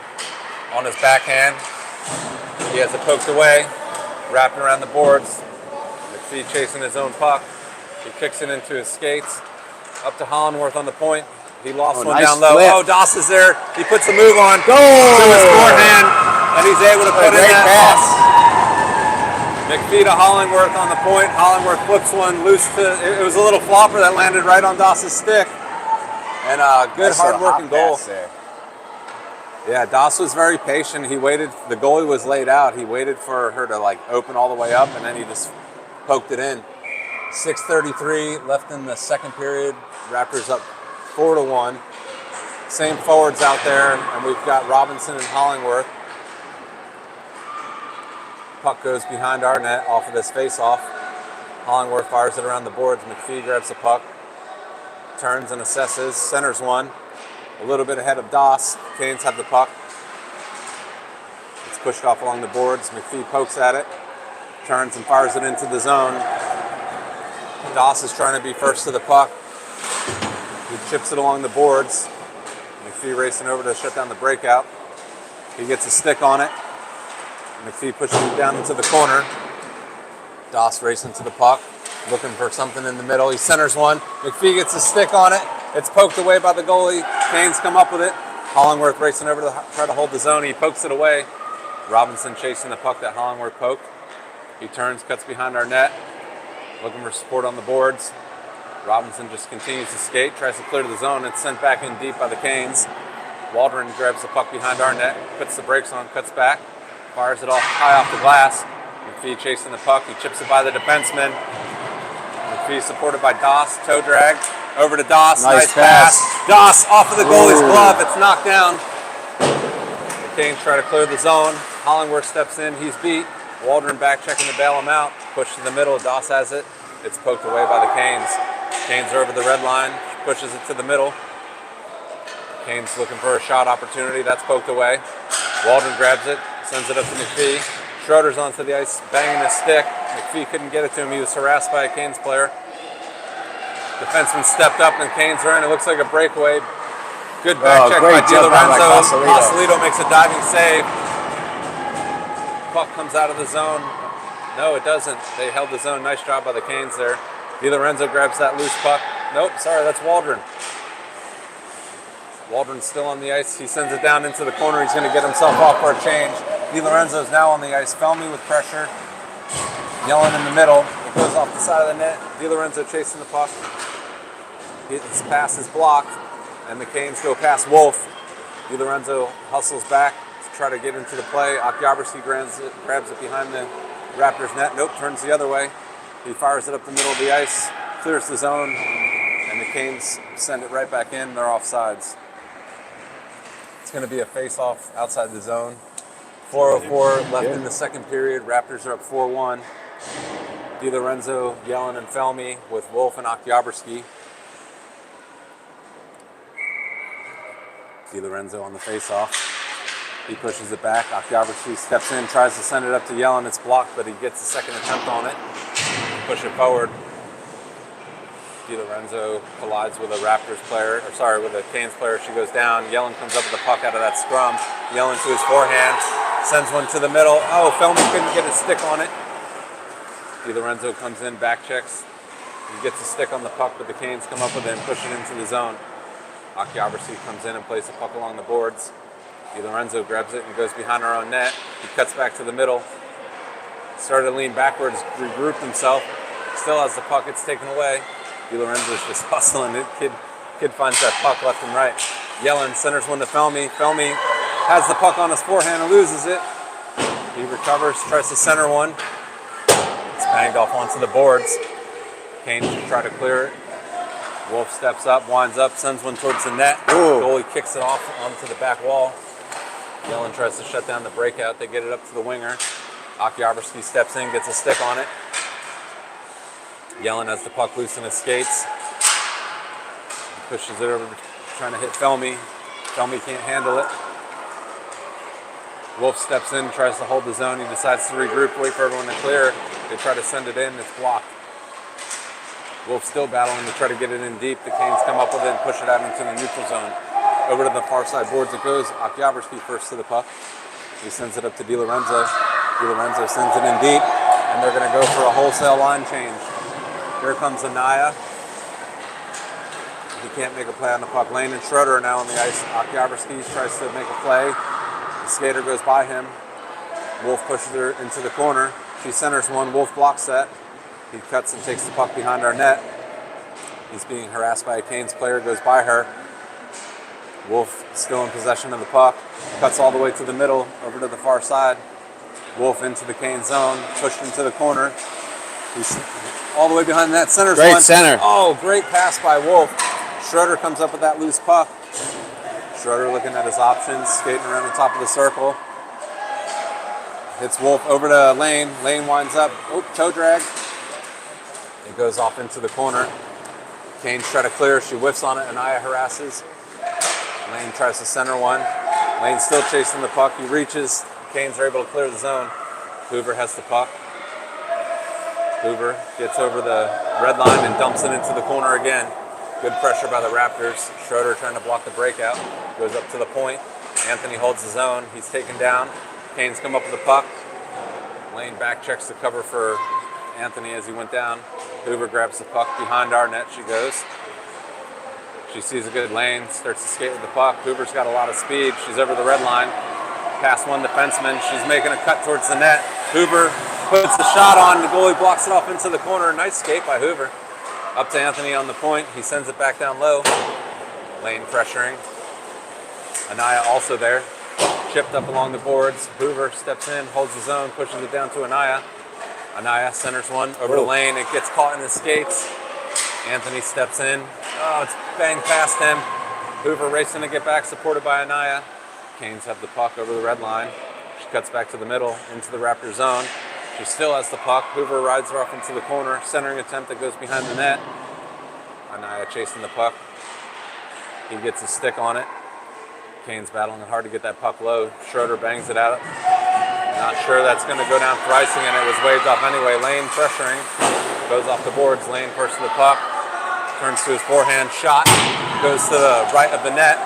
On his backhand. He has it poked away. Wrapping around the boards. McPhee chasing his own puck. He kicks it into his skates. Up to Hollandworth on the point. He lost one nice down low. flip. Oh, Doss is there. He puts the move on. Goal! To his forehand. And he's able to put in that pass. McPhee to Hollingworth on the point. Hollingworth flips one loose to, it was a little flopper that landed right on Doss's stick. And a good hard-working goal. Yeah, Doss was very patient. He waited, the goalie was laid out. He waited for her to like open all the way up and then he just poked it in. 6:33 left in the second period. Raptors up 4-1. Same forwards out there, and we've got Robinson and Hollingworth. Puck goes behind our net off of this face-off. Hollingworth fires it around the boards. McPhee grabs the puck, turns and assesses, centers one. A little bit ahead of Doss. Canes have the puck. It's pushed off along the boards. McPhee pokes at it, turns and fires it into the zone. Doss is trying to be first to the puck. He chips it along the boards. McPhee racing over to shut down the breakout. He gets a stick on it. McPhee pushes it down into the corner. Doss racing to the puck, looking for something in the middle. He centers one. McPhee gets a stick on it. It's poked away by the goalie. Canes come up with it. Hollingworth racing over to try to hold the zone. He pokes it away. Robinson chasing the puck that Hollingworth poked. He turns, cuts behind our net, looking for support on the boards. Robinson just continues to skate, tries to clear to the zone. It's sent back in deep by the Canes. Waldron grabs the puck behind our net, puts the brakes on, cuts back, fires it off high off the glass. McPhee chasing the puck. He chips it by the defenseman. McPhee supported by Doss. Toe drag over to Doss. Nice pass. Doss off of the goalie's Ooh. glove. It's knocked down. The Canes try to clear the zone. Hollingworth steps in. He's beat. Waldron back checking to bail him out. Push to the middle. Doss has it. It's poked away by the Canes. Canes are over the red line. Pushes it to the middle. Canes looking for a shot opportunity. That's poked away. Waldron grabs it. Sends it up to McPhee. Schroeder's onto the ice, banging his stick. McPhee couldn't get it to him. He was harassed by a Canes player. Defenseman stepped up, and Canes are in. It looks like a breakaway. Good back check by great jump by DiLorenzo. Cosolito. Cosolito makes a diving save. Puck comes out of the zone. No, it doesn't. They held the zone. Nice job by the Canes there. DiLorenzo grabs that loose puck. Nope, sorry, that's Waldron. Waldron's still on the ice. He sends it down into the corner. He's going to get himself off for a change. DiLorenzo's now on the ice. Felmy with pressure. Yelling in the middle. It goes off the side of the net. DiLorenzo chasing the puck. His pass is blocked, and the Canes go past Wolf. DiLorenzo hustles back to try to get into the play. Okyabrski grabs it behind the Raptors net. Nope, turns the other way. He fires it up the middle of the ice, clears the zone, and the Canes send it right back in. They're offsides. It's going to be a face-off outside the zone. 4:04 left in the second period. Raptors are up 4-1. DiLorenzo, Yellen, and Felmy with Wolf and Okyabrski. DiLorenzo on the face-off. He pushes it back. Okyabrski steps in, tries to send it up to Yellen. It's blocked, but he gets a second attempt on it. Push it forward. DiLorenzo collides with a Raptors player, with a Canes player. She goes down. Yellen comes up with the puck out of that scrum. Yellen to his forehand, sends one to the middle. Oh, Felmy couldn't get his stick on it. DiLorenzo comes in, back checks. He gets a stick on the puck, but the Canes come up with it and push it into the zone. Okyabrski comes in and plays the puck along the boards. DiLorenzo grabs it and goes behind our own net. He cuts back to the middle. Started to lean backwards, regrouped himself. Still has the puck, it's taken away. DiLorenzo's just hustling it. Kid finds that puck left and right. Yellen centers one to Felmy. Felmy has the puck on his forehand and loses it. He recovers, tries to center one. It's banged off onto the boards. Canes try to clear it. Wolf steps up, winds up, sends one towards the net. Ooh. Goalie kicks it off onto the back wall. Yellen tries to shut down the breakout. They get it up to the winger. Okyabrski steps in, gets a stick on it. Yellen has the puck loose in his skates. He pushes it over, trying to hit Felmy. Felmy can't handle it. Wolf steps in, tries to hold the zone. He decides to regroup, wait for everyone to clear. They try to send it in, it's blocked. Wolf still battling to try to get it in deep. The Canes come up with it and push it out into the neutral zone. Over to the far side boards it goes. Okyabrski first to the puck. He sends it up to DiLorenzo. DiLorenzo sends it in deep, and they're going to go for a wholesale line change. Here comes Anaya. He can't make a play on the puck. Lane and Schroeder are now on the ice. Okyabrski tries to make a play. The skater goes by him. Wolf pushes her into the corner. She centers one. Wolf blocks that. He cuts and takes the puck behind our net. He's being harassed by a Canes player. Goes by her. Wolf still in possession of the puck. Cuts all the way to the middle, over to the far side. Wolf into the Canes zone. Pushed into the corner. He's all the way behind that. Center's Great one. center. Oh, great pass by Wolf. Schroeder comes up with that loose puck. Schroeder looking at his options, skating around the top of the circle. Hits Wolf over to Lane. Lane winds up. Oh, toe drag. It goes off into the corner. Canes try to clear. She whiffs on it. Anaya harasses. Lane tries to center one. Lane's still chasing the puck. He reaches. Canes are able to clear the zone. Hoover has the puck. Hoover gets over the red line and dumps it into the corner again. Good pressure by the Raptors. Schroeder trying to block the breakout. Goes up to the point. Anthony holds the zone. He's taken down. Canes come up with the puck. Lane back checks the cover for Anthony as he went down. Hoover grabs the puck. Behind our net she goes. She sees a good lane. Starts to skate with the puck. Hoover's got a lot of speed. She's over the red line. Past one defenseman. She's making a cut towards the net. Hoover puts the shot on. The goalie blocks it off into the corner. Nice skate by Hoover. Up to Anthony on the point. He sends it back down low. Lane pressuring. Anaya also there. Chipped up along the boards. Hoover steps in, holds his own, pushes it down to Anaya. Anaya centers one over the lane. It gets caught in his skates. Anthony steps in. Oh, it's banged past him. Hoover racing to get back, supported by Anaya. Canes have the puck over the red line. She cuts back to the middle, into the Raptor zone. She still has the puck. Hoover rides her off into the corner. Centering attempt that goes behind the net. Anaya chasing the puck. He gets his stick on it. Canes battling hard to get that puck low. Schroeder bangs it out. Not sure that's going to go down for icing, and it was waved off anyway. Lane pressuring. Goes off the boards. Lane first to the puck. Turns to his forehand shot. Goes to the right of the net.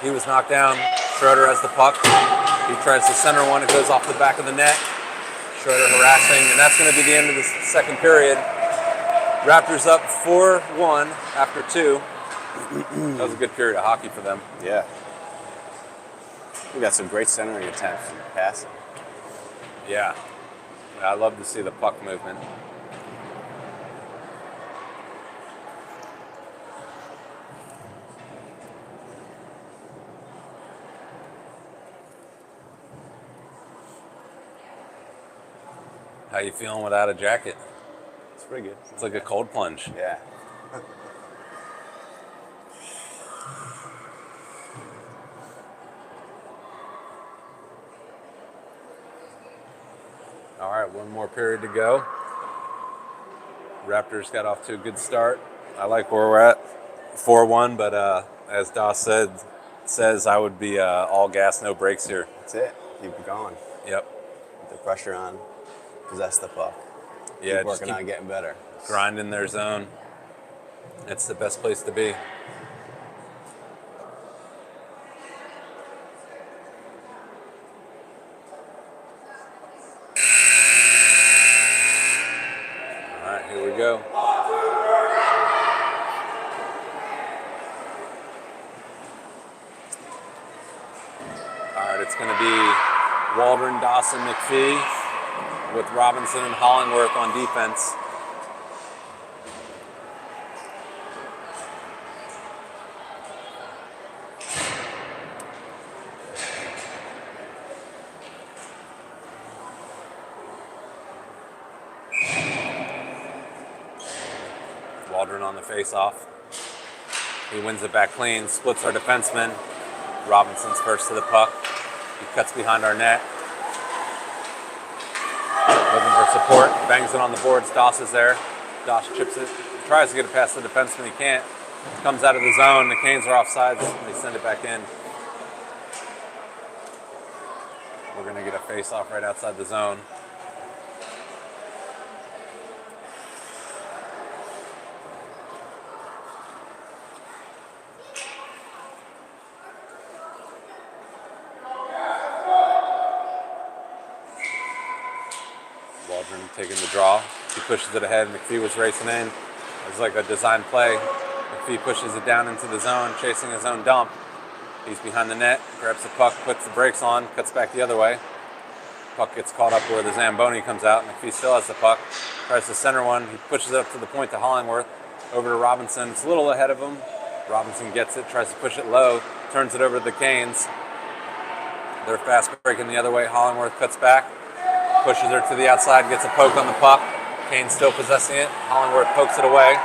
He was knocked down. Schroeder has the puck. He tries to center one. It goes off the back of the net. Schroeder harassing, and that's going to be the end of the second period. Raptors up 4-1 after 2. That was a good period of hockey for them. Yeah. We got some great centering attempts and passing. Yeah. I love to see the puck movement. How you feeling without a jacket? It's pretty good. It's like a cold plunge. Yeah. All right, one more period to go. Raptors got off to a good start. I like where we're at, 4-1, but as Doss says I would be all gas, no brakes here. That's it. Keep it going. Yep. Put the pressure on. Possess the puck. Yeah, Keep working on getting better. Grinding their zone. It's the best place to be. All right, here we go. All right, it's going to be Waldron, Dawson, McPhee with Robinson and Hollingworth on defense. Waldron on the face-off. He wins it back clean, splits our defenseman. Robinson's first to the puck. He cuts behind our net. Looking for support, bangs it on the boards. Doss is there. Doss chips it, tries to get it past the defenseman. He can't. Comes out of the zone. The Canes are offsides. They send it back in. We're going to get a face-off right outside the zone. Waldron taking the draw. He pushes it ahead. McPhee was racing in. It was like a design play. McPhee pushes it down into the zone, chasing his own dump. He's behind the net, grabs the puck, puts the brakes on, cuts back the other way. Puck gets caught up where the Zamboni comes out. McPhee still has the puck. Tries to center one. He pushes it up to the point to Hollingworth. Over to Robinson. It's a little ahead of him. Robinson gets it, tries to push it low, turns it over to the Canes. They're fast breaking the other way. Hollingworth cuts back. Pushes her to the outside, gets a poke on the puck. Canes still possessing it. Hollingworth pokes it away.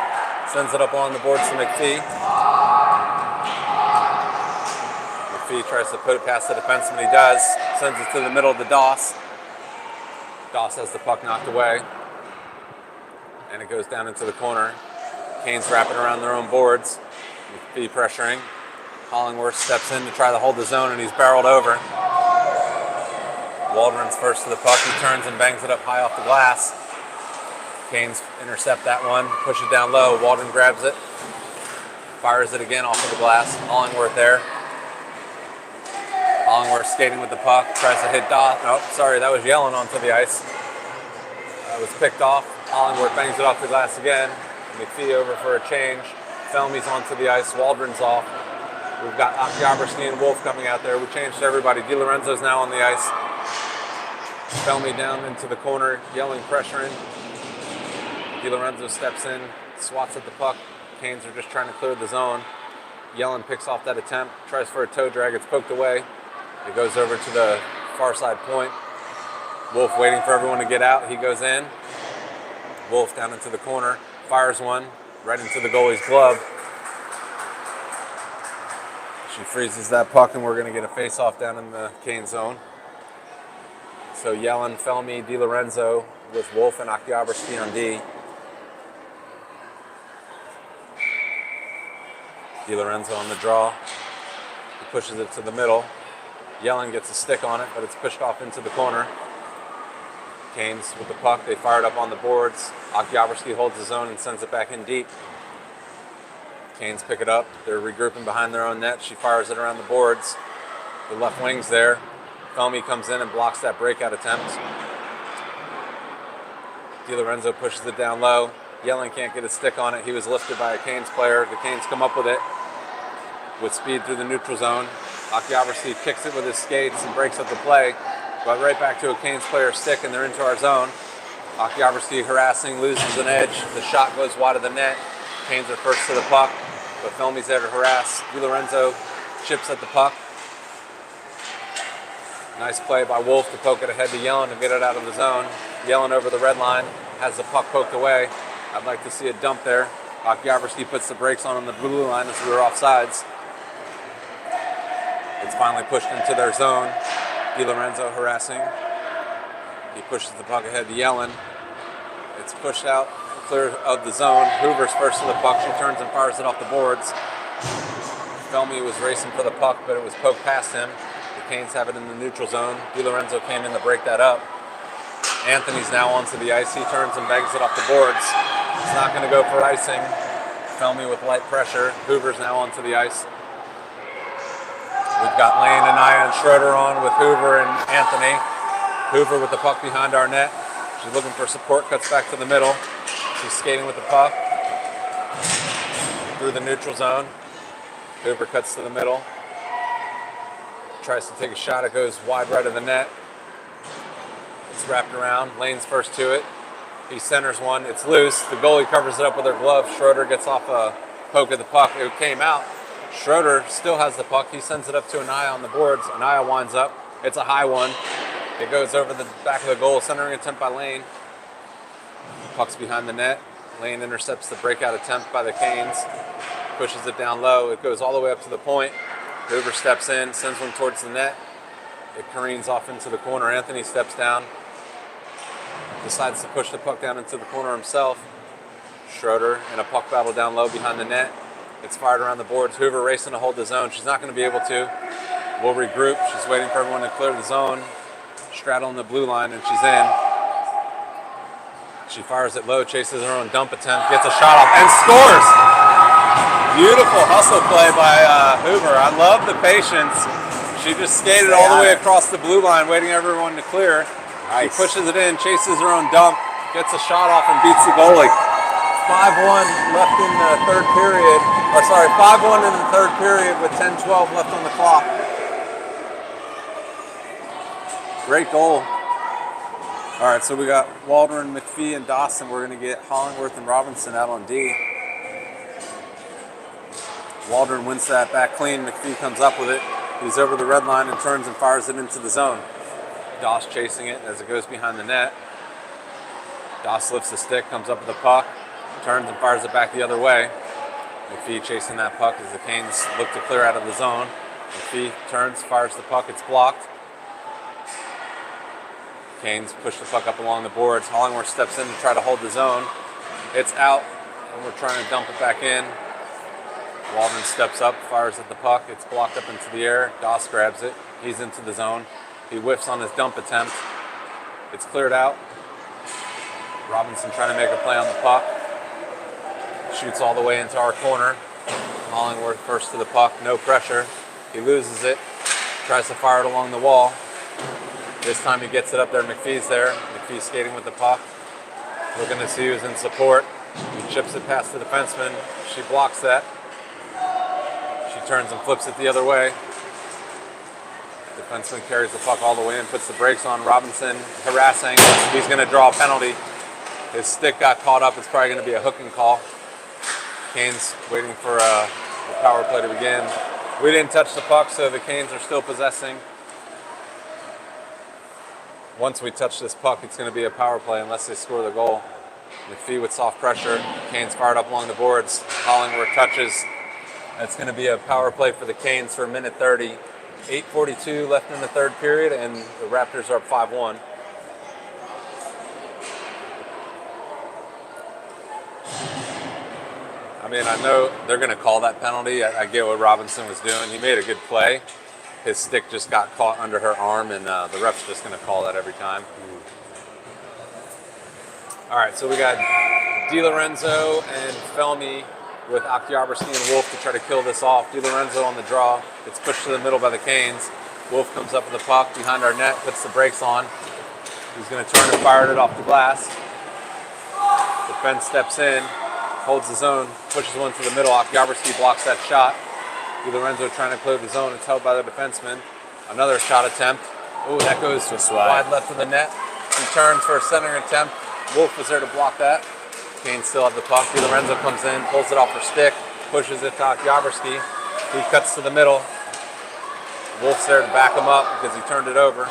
Sends it up on the boards to McPhee. McPhee tries to put it past the defenseman. He does. Sends it to the middle of the Doss. Doss has the puck knocked away. And it goes down into the corner. Canes wrapping around their own boards. McPhee pressuring. Hollingworth steps in to try to hold the zone, and he's barreled over. Waldron's first to the puck. He turns and bangs it up high off the glass. Canes intercept that one, push it down low. Waldron grabs it, fires it again off of the glass. Hollingworth there. Hollingworth skating with the puck, tries to hit Doss. Oh, sorry, that was yelling onto the ice. That was picked off. Hollingworth bangs it off the glass again. McPhee over for a change. Felmy's onto the ice. Waldron's off. We've got Okyabrski and Wolf coming out there. We changed everybody. DiLorenzo's now on the ice. Felmy down into the corner, yelling, pressuring. DiLorenzo steps in, swats at the puck. Canes are just trying to clear the zone. Yellen picks off that attempt, tries for a toe drag, it's poked away. It goes over to the far side point. Wolf waiting for everyone to get out. He goes in. Wolf down into the corner, fires one right into the goalie's glove. She freezes that puck, and we're going to get a face-off down in the Cane zone. So Yellen, Felmy, DiLorenzo with Wolf and Oktyabrski on D. DiLorenzo on the draw. He pushes it to the middle. Yellen gets a stick on it, but it's pushed off into the corner. Canes with the puck. They fire it up on the boards. Oktyabrski holds his own and sends it back in deep. Canes pick it up. They're regrouping behind their own net. She fires it around the boards. The left wing's there. Felmy comes in and blocks that breakout attempt. DiLorenzo pushes it down low. Yellen can't get a stick on it. He was lifted by a Canes player. The Canes come up with it with speed through the neutral zone. Oktyabrski kicks it with his skates and breaks up the play. But right back to a Canes player stick, and they're into our zone. Oktyabrski harassing, loses an edge. The shot goes wide of the net. Canes are first to the puck, but Felmy's there to harass. DiLorenzo chips at the puck. Nice play by Wolf to poke it ahead to Yellen to get it out of the zone. Yellen over the red line, has the puck poked away. I'd like to see a dump there. Oktyabrski puts the brakes on the blue line as we were offsides. It's finally pushed into their zone. DiLorenzo harassing. He pushes the puck ahead to Yellen. It's pushed out, clear of the zone. Hoover's first to the puck. She turns and fires it off the boards. Felmy was racing for the puck, but it was poked past him. The Canes have it in the neutral zone. DiLorenzo came in to break that up. Anthony's now onto the ice. He turns and bangs it off the boards. He's not going to go for icing. Felmy with light pressure. Hoover's now onto the ice. We've got Lane, Anaya, and Schroeder on with Hoover and Anthony. Hoover with the puck behind our net. She's looking for support, cuts back to the middle. She's skating with the puck through the neutral zone. Hoover cuts to the middle. Tries to take a shot. It goes wide right of the net. It's wrapped around. Lane's first to it. He centers one. It's loose. The goalie covers it up with her glove. Schroeder gets off a poke of the puck. It came out. Schroeder still has the puck. He sends it up to Anaya on the boards. Anaya winds up. It's a high one. It goes over the back of the goal. Centering attempt by Lane. Puck's behind the net. Lane intercepts the breakout attempt by the Canes. Pushes it down low. It goes all the way up to the point. Hoover steps in, sends one towards the net. It careens off into the corner. Anthony steps down. Decides to push the puck down into the corner himself. Schroeder in a puck battle down low behind the net. It's fired around the boards. Hoover racing to hold the zone. She's not going to be able to. We'll regroup. She's waiting for everyone to clear the zone. Straddling the blue line, and she's in. She fires it low, chases her own dump attempt, gets a shot off, and scores! Beautiful hustle play by Hoover. I love the patience. She just skated all the way across the blue line, waiting for everyone to clear. Nice. She pushes it in, chases her own dump, gets a shot off, and beats the goalie. 5-1 left in the third period. 5-1 in the third period with 10-12 left on the clock. Great goal. All right, so we got Waldron, McPhee, and Dawson. We're going to get Hollingworth and Robinson out on D. Waldron wins that back clean. McPhee comes up with it. He's over the red line and turns and fires it into the zone. Doss chasing it as it goes behind the net. Doss lifts the stick, comes up with the puck, turns and fires it back the other way. McPhee chasing that puck as the Canes look to clear out of the zone. McPhee turns, fires the puck. It's blocked. Canes push the puck up along the boards. Hollingworth steps in to try to hold the zone. It's out, and we're trying to dump it back in. Waldron steps up, fires at the puck. It's blocked up into the air. Doss grabs it. He's into the zone. He whiffs on his dump attempt. It's cleared out. Robinson trying to make a play on the puck. Shoots all the way into our corner. Hollingworth first to the puck, no pressure. He loses it. Tries to fire it along the wall. This time he gets it up there. McPhee's there. McPhee's skating with the puck. Looking to see who's in support. He chips it past the defenseman. She blocks that. She turns and flips it the other way. Defenseman carries the puck all the way in, puts the brakes on. Robinson harassing. He's going to draw a penalty. His stick got caught up. It's probably going to be a hooking call. Canes waiting for the power play to begin. We didn't touch the puck, so the Canes are still possessing. Once we touch this puck, it's going to be a power play unless they score the goal. McPhee with soft pressure. Canes fired up along the boards. Hollingworth touches. It's going to be a power play for the Canes for a minute 30. 8:42 left in the third period, and the Raptors are up 5-1. I mean, I know they're going to call that penalty. I get what Robinson was doing. He made a good play. His stick just got caught under her arm, and the ref's just going to call that every time. All right, so we got DiLorenzo and Felmy with Oktyabrsky and Wolf to try to kill this off. DiLorenzo on the draw. It's pushed to the middle by the Canes. Wolf comes up with the puck behind our net, puts the brakes on. He's going to turn and fire it off the glass. Defense steps in, holds the zone, pushes one to the middle. Oktyabrsky blocks that shot. DiLorenzo trying to clear the zone. It's held by the defenseman. Another shot attempt. Oh, that goes just wide left of the net. He turns for a centering attempt. Wolf was there to block that. Canes still have the puck. DiLorenzo comes in, pulls it off her stick, pushes it to Oktyabrsky. He cuts to the middle. Wolf's there to back him up because he turned it over.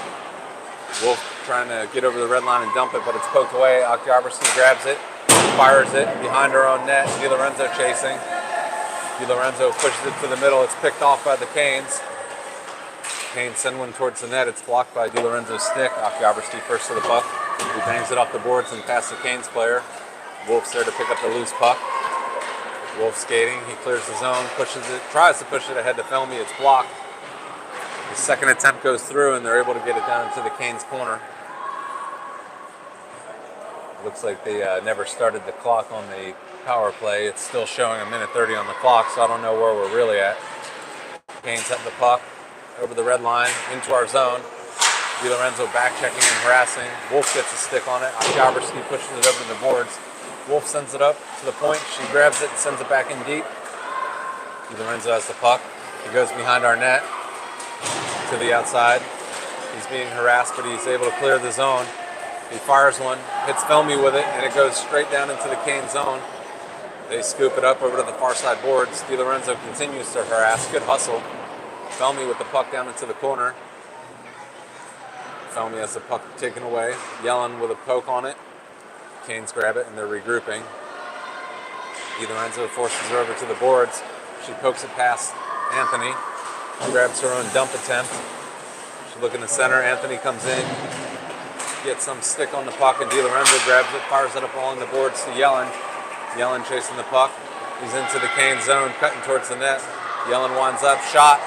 Wolf trying to get over the red line and dump it, but it's poked away. Oktyabrsky grabs it, fires it behind her own net. DiLorenzo chasing. DiLorenzo pushes it to the middle. It's picked off by the Canes. Canes send one towards the net. It's blocked by DiLorenzo's stick. Oktyabrsky first to the puck. He bangs it off the boards and past the Canes player. Wolf's there to pick up the loose puck. Wolf skating. He clears the zone, pushes it, tries to push it ahead to Felmy. It's blocked. The second attempt goes through, and they're able to get it down into the Canes corner. Looks like they never started the clock on the power play. It's still showing a minute 30 on the clock, so I don't know where we're really at. Canes have the puck over the red line into our zone. DiLorenzo back checking and harassing. Wolf gets a stick on it. Oktyabrsky pushes it over the boards. Wolf sends it up to the point. She grabs it and sends it back in deep. DiLorenzo has the puck. He goes behind our net to the outside. He's being harassed, but he's able to clear the zone. He fires one, hits Felmy with it, and it goes straight down into the Cane zone. They scoop it up over to the far side boards. DiLorenzo continues to harass. Good hustle. Felmy with the puck down into the corner. Felmy has the puck taken away. Yellen with a poke on it. Canes grab it, and they're regrouping. DiLorenzo forces her over to the boards. She pokes it past Anthony. She grabs her own dump attempt. She's looking to center. Anthony comes in, gets some stick on the puck, and DiLorenzo grabs it, fires it up along the boards to Yellen. Yellen chasing the puck. He's into the Cane zone, cutting towards the net. Yellen winds up, shot.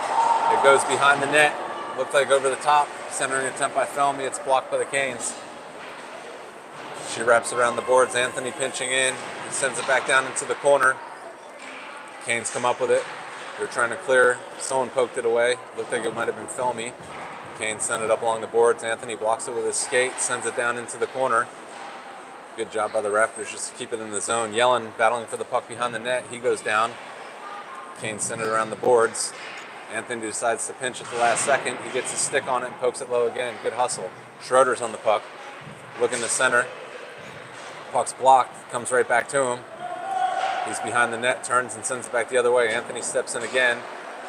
It goes behind the net. Looked like over the top. Centering attempt by Felmy. It's blocked by the Canes. She wraps around the boards. Anthony pinching in. He sends it back down into the corner. Canes come up with it. They're trying to clear. Someone poked it away. Looked like it might have been Felmy. Canes send it up along the boards. Anthony blocks it with his skate. Sends it down into the corner. Good job by the Raptors just to keep it in the zone. Yellen battling for the puck behind the net. He goes down. Canes send it around the boards. Anthony decides to pinch at the last second. He gets his stick on it and pokes it low again. Good hustle. Schroeder's on the puck. Looking to center. Puck's blocked. Comes right back to him. He's behind the net. Turns and sends it back the other way. Anthony steps in again.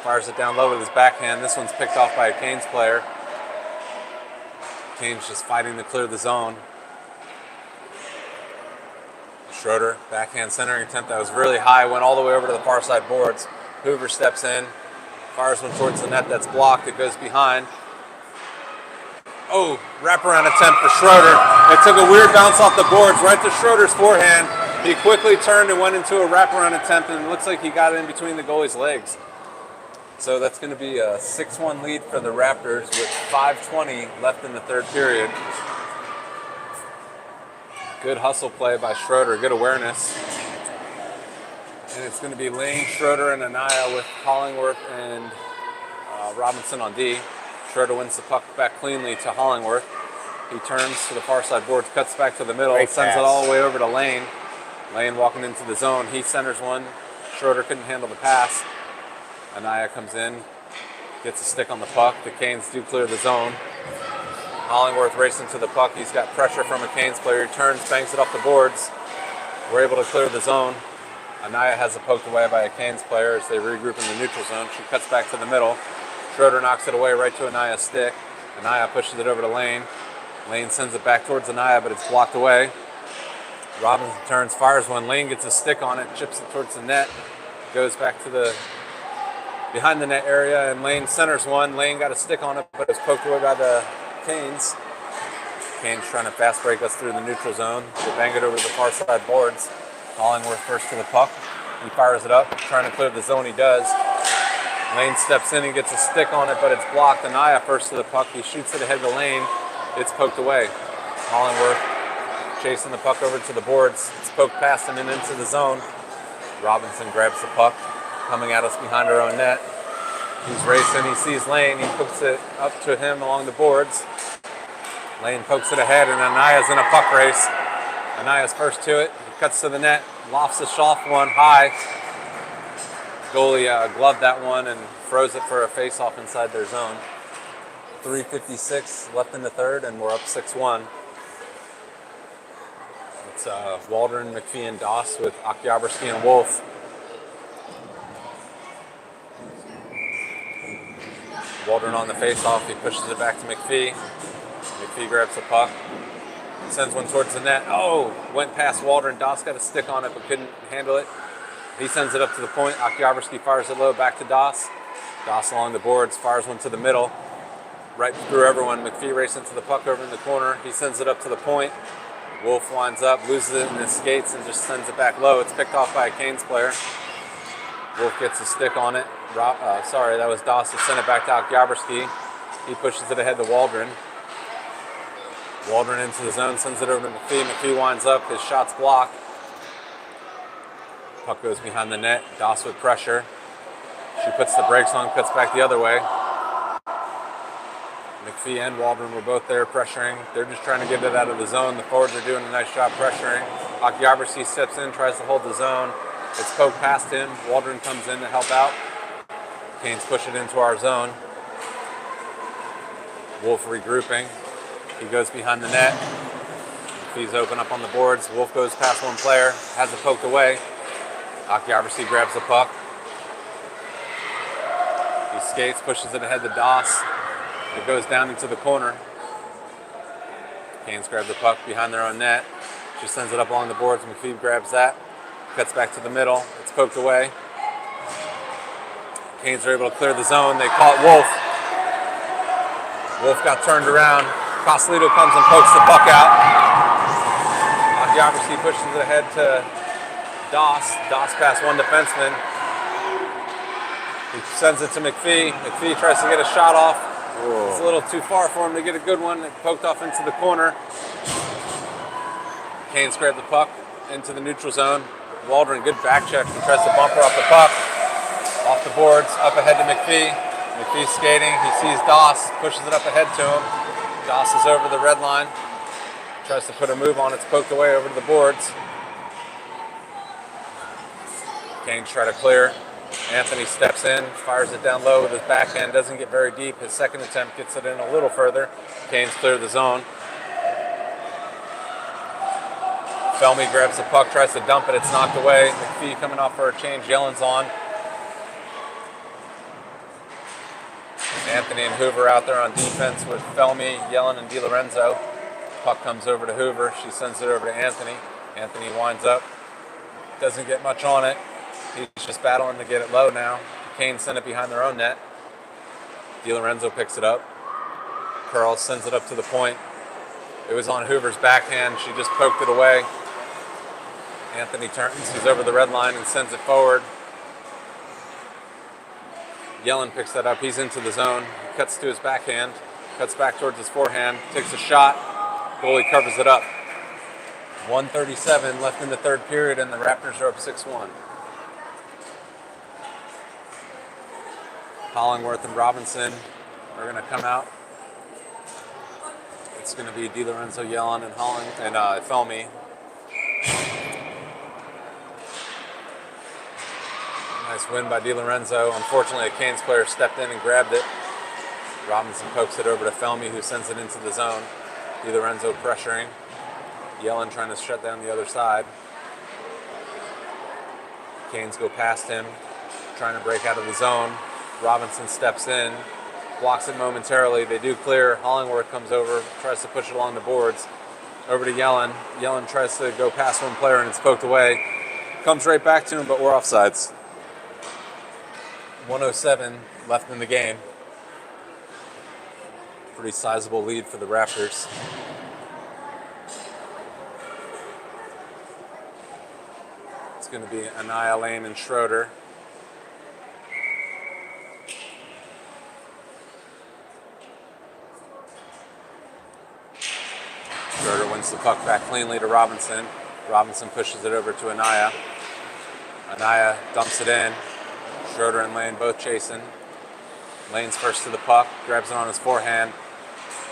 Fires it down low with his backhand. This one's picked off by a Canes player. Canes just fighting to clear the zone. Schroeder, backhand centering attempt that was really high. Went all the way over to the far side boards. Hoover steps in. Fires one towards the net that's blocked. It goes behind. Oh, wraparound attempt for Schroeder. It took a weird bounce off the boards right to Schroeder's forehand. He quickly turned and went into a wraparound attempt, and it looks like he got it in between the goalie's legs. So that's going to be a 6-1 lead for the Raptors with 5:20 left in the third period. Good hustle play by Schroeder. Good awareness. And it's going to be Lane, Schroeder, and Anaya with Hollingworth and Robinson on D. Schroeder wins the puck back cleanly to Hollingworth. He turns to the far side boards, cuts back to the middle, sends it all the way over to Lane. Lane walking into the zone. He centers one. Schroeder couldn't handle the pass. Anaya comes in, gets a stick on the puck. The Canes do clear the zone. Hollingworth racing to the puck. He's got pressure from a Canes player. He turns, bangs it off the boards. We're able to clear the zone. Anaya has it poked away by a Canes player as they regroup in the neutral zone. She cuts back to the middle. Schroeder knocks it away right to Anaya's stick. Anaya pushes it over to Lane. Lane sends it back towards Anaya, but it's blocked away. Robinson turns, fires one. Lane gets a stick on it, chips it towards the net. Goes back to the behind the net area, and Lane centers one. Lane got a stick on it, but it's poked away by the Canes. Canes trying to fast break us through the neutral zone. They bang it over to the far side boards. Hollingworth first to the puck. He fires it up, trying to clear the zone. He does. Lane steps in and gets a stick on it, but it's blocked. Anaya first to the puck. He shoots it ahead to Lane. It's poked away. Hollingworth chasing the puck over to the boards. It's poked past him and into the zone. Robinson grabs the puck, coming at us behind our own net. He's racing. He sees Lane. He puts it up to him along the boards. Lane pokes it ahead, and Anaya's in a puck race. Anaya's first to it. He cuts to the net, lofts a soft one high. Goalie gloved that one and froze it for a face-off inside their zone. 3:56 left in the third, and we're up 6-1. It's Waldron, McPhee, and Doss with Okyabrski and Wolf. Waldron on the face-off. He pushes it back to McPhee. McPhee grabs the puck. Sends one towards the net. Oh, went past Waldron. Doss got a stick on it but couldn't handle it. He sends it up to the point. Okyabrski fires it low back to Doss. Doss along the boards, fires one to the middle. Right through everyone. McPhee racing to the puck over in the corner. He sends it up to the point. Wolf winds up, loses it in his skates, and just sends it back low. It's picked off by a Canes player. Wolf gets a stick on it. That was Doss that sent it back to Okyabrski. He pushes it ahead to Waldron. Waldron into the zone, sends it over to McPhee. McPhee winds up, his shot's blocked. Puck goes behind the net. Doss with pressure. She puts the brakes on, cuts back the other way. McPhee and Waldron were both there pressuring. They're just trying to get it out of the zone. The forwards are doing a nice job pressuring. Okyabrski steps in, tries to hold the zone. It's poked past him. Waldron comes in to help out. Canes push it into our zone. Wolf regrouping. He goes behind the net. McPhee's open up on the boards. Wolf goes past one player, has it poked away. Okyabrski grabs the puck. He skates, pushes it ahead to Doss. It goes down into the corner. Canes grab the puck behind their own net. She sends it up along the boards. McPhee grabs that. Cuts back to the middle. It's poked away. Canes are able to clear the zone. They caught Wolf. Wolf got turned around. Cosolito comes and pokes the puck out. Okyabrski pushes it ahead to Doss. Doss past one defenseman. He sends it to McPhee. McPhee tries to get a shot off. Whoa. It's a little too far for him to get a good one. It poked off into the corner. Canes grab the puck into the neutral zone. Waldron, good back check. He tries to bumper off the puck. Off the boards, up ahead to McPhee. McPhee's skating. He sees Doss, pushes it up ahead to him. Doss is over the red line. Tries to put a move on. It's poked away over to the boards. Canes try to clear. Anthony steps in, fires it down low with his backhand. Doesn't get very deep. His second attempt gets it in a little further. Canes clear the zone. Felmy grabs the puck, tries to dump it. It's knocked away. McPhee coming off for a change. Yellen's on. Anthony and Hoover out there on defense with Felmy, Yellen, and DiLorenzo. Puck comes over to Hoover. She sends it over to Anthony. Anthony winds up. Doesn't get much on it. He's just battling to get it low now. The Canes send it behind their own net. DiLorenzo picks it up. Curl sends it up to the point. It was on Hoover's backhand. She just poked it away. Anthony turns. He's over the red line and sends it forward. Yellen picks that up. He's into the zone. He cuts to his backhand. Cuts back towards his forehand. Takes a shot. Goalie covers it up. 1:37 left in the third period, and the Raptors are up 6-1. Hollingworth and Robinson are going to come out. It's going to be DiLorenzo, Yellen, and Felmy. Nice win by DiLorenzo. Unfortunately, a Canes player stepped in and grabbed it. Robinson pokes it over to Felmy, who sends it into the zone. DiLorenzo pressuring. Yellen trying to shut down the other side. Canes go past him, trying to break out of the zone. Robinson steps in, blocks it momentarily. They do clear. Hollingworth comes over, tries to push it along the boards. Over to Yellen. Yellen tries to go past one player and it's poked away. Comes right back to him, but we're offsides. 1:07 left in the game. Pretty sizable lead for the Raptors. It's going to be Anaya, Lane, and Schroeder. Schroeder wins the puck back cleanly to Robinson. Robinson pushes it over to Anaya. Anaya dumps it in. Schroeder and Lane both chasing. Lane's first to the puck, grabs it on his forehand,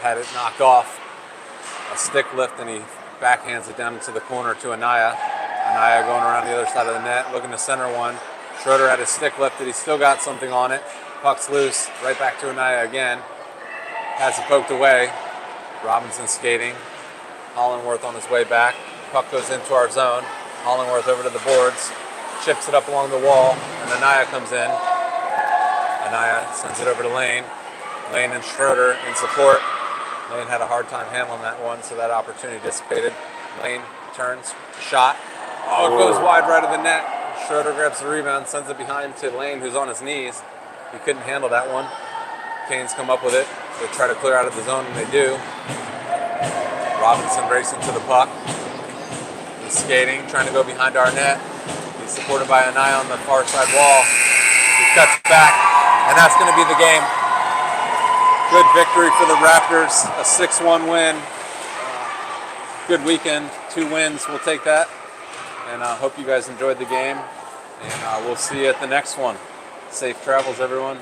had it knocked off. A stick lift and he backhands it down into the corner to Anaya. Anaya going around the other side of the net, looking to center one. Schroeder had his stick lifted, he's still got something on it. Puck's loose, right back to Anaya again. Has it poked away. Robinson skating. Hollingworth on his way back. Puck goes into our zone. Hollingworth over to the boards. Chips it up along the wall, and Anaya comes in. Anaya sends it over to Lane. Lane and Schroeder in support. Lane had a hard time handling that one, so that opportunity dissipated. Lane turns, shot. Oh, it goes wide right of the net. Schroeder grabs the rebound, sends it behind to Lane, who's on his knees. He couldn't handle that one. Canes come up with it. They try to clear out of the zone, and they do. Robinson racing to the puck. He's skating, trying to go behind our net. He's supported by Anaya on the far side wall. He cuts back, and that's going to be the game. Good victory for the Raptors, a 6-1 win. Good weekend, 2 wins, we'll take that. And I hope you guys enjoyed the game, and we'll see you at the next one. Safe travels, everyone.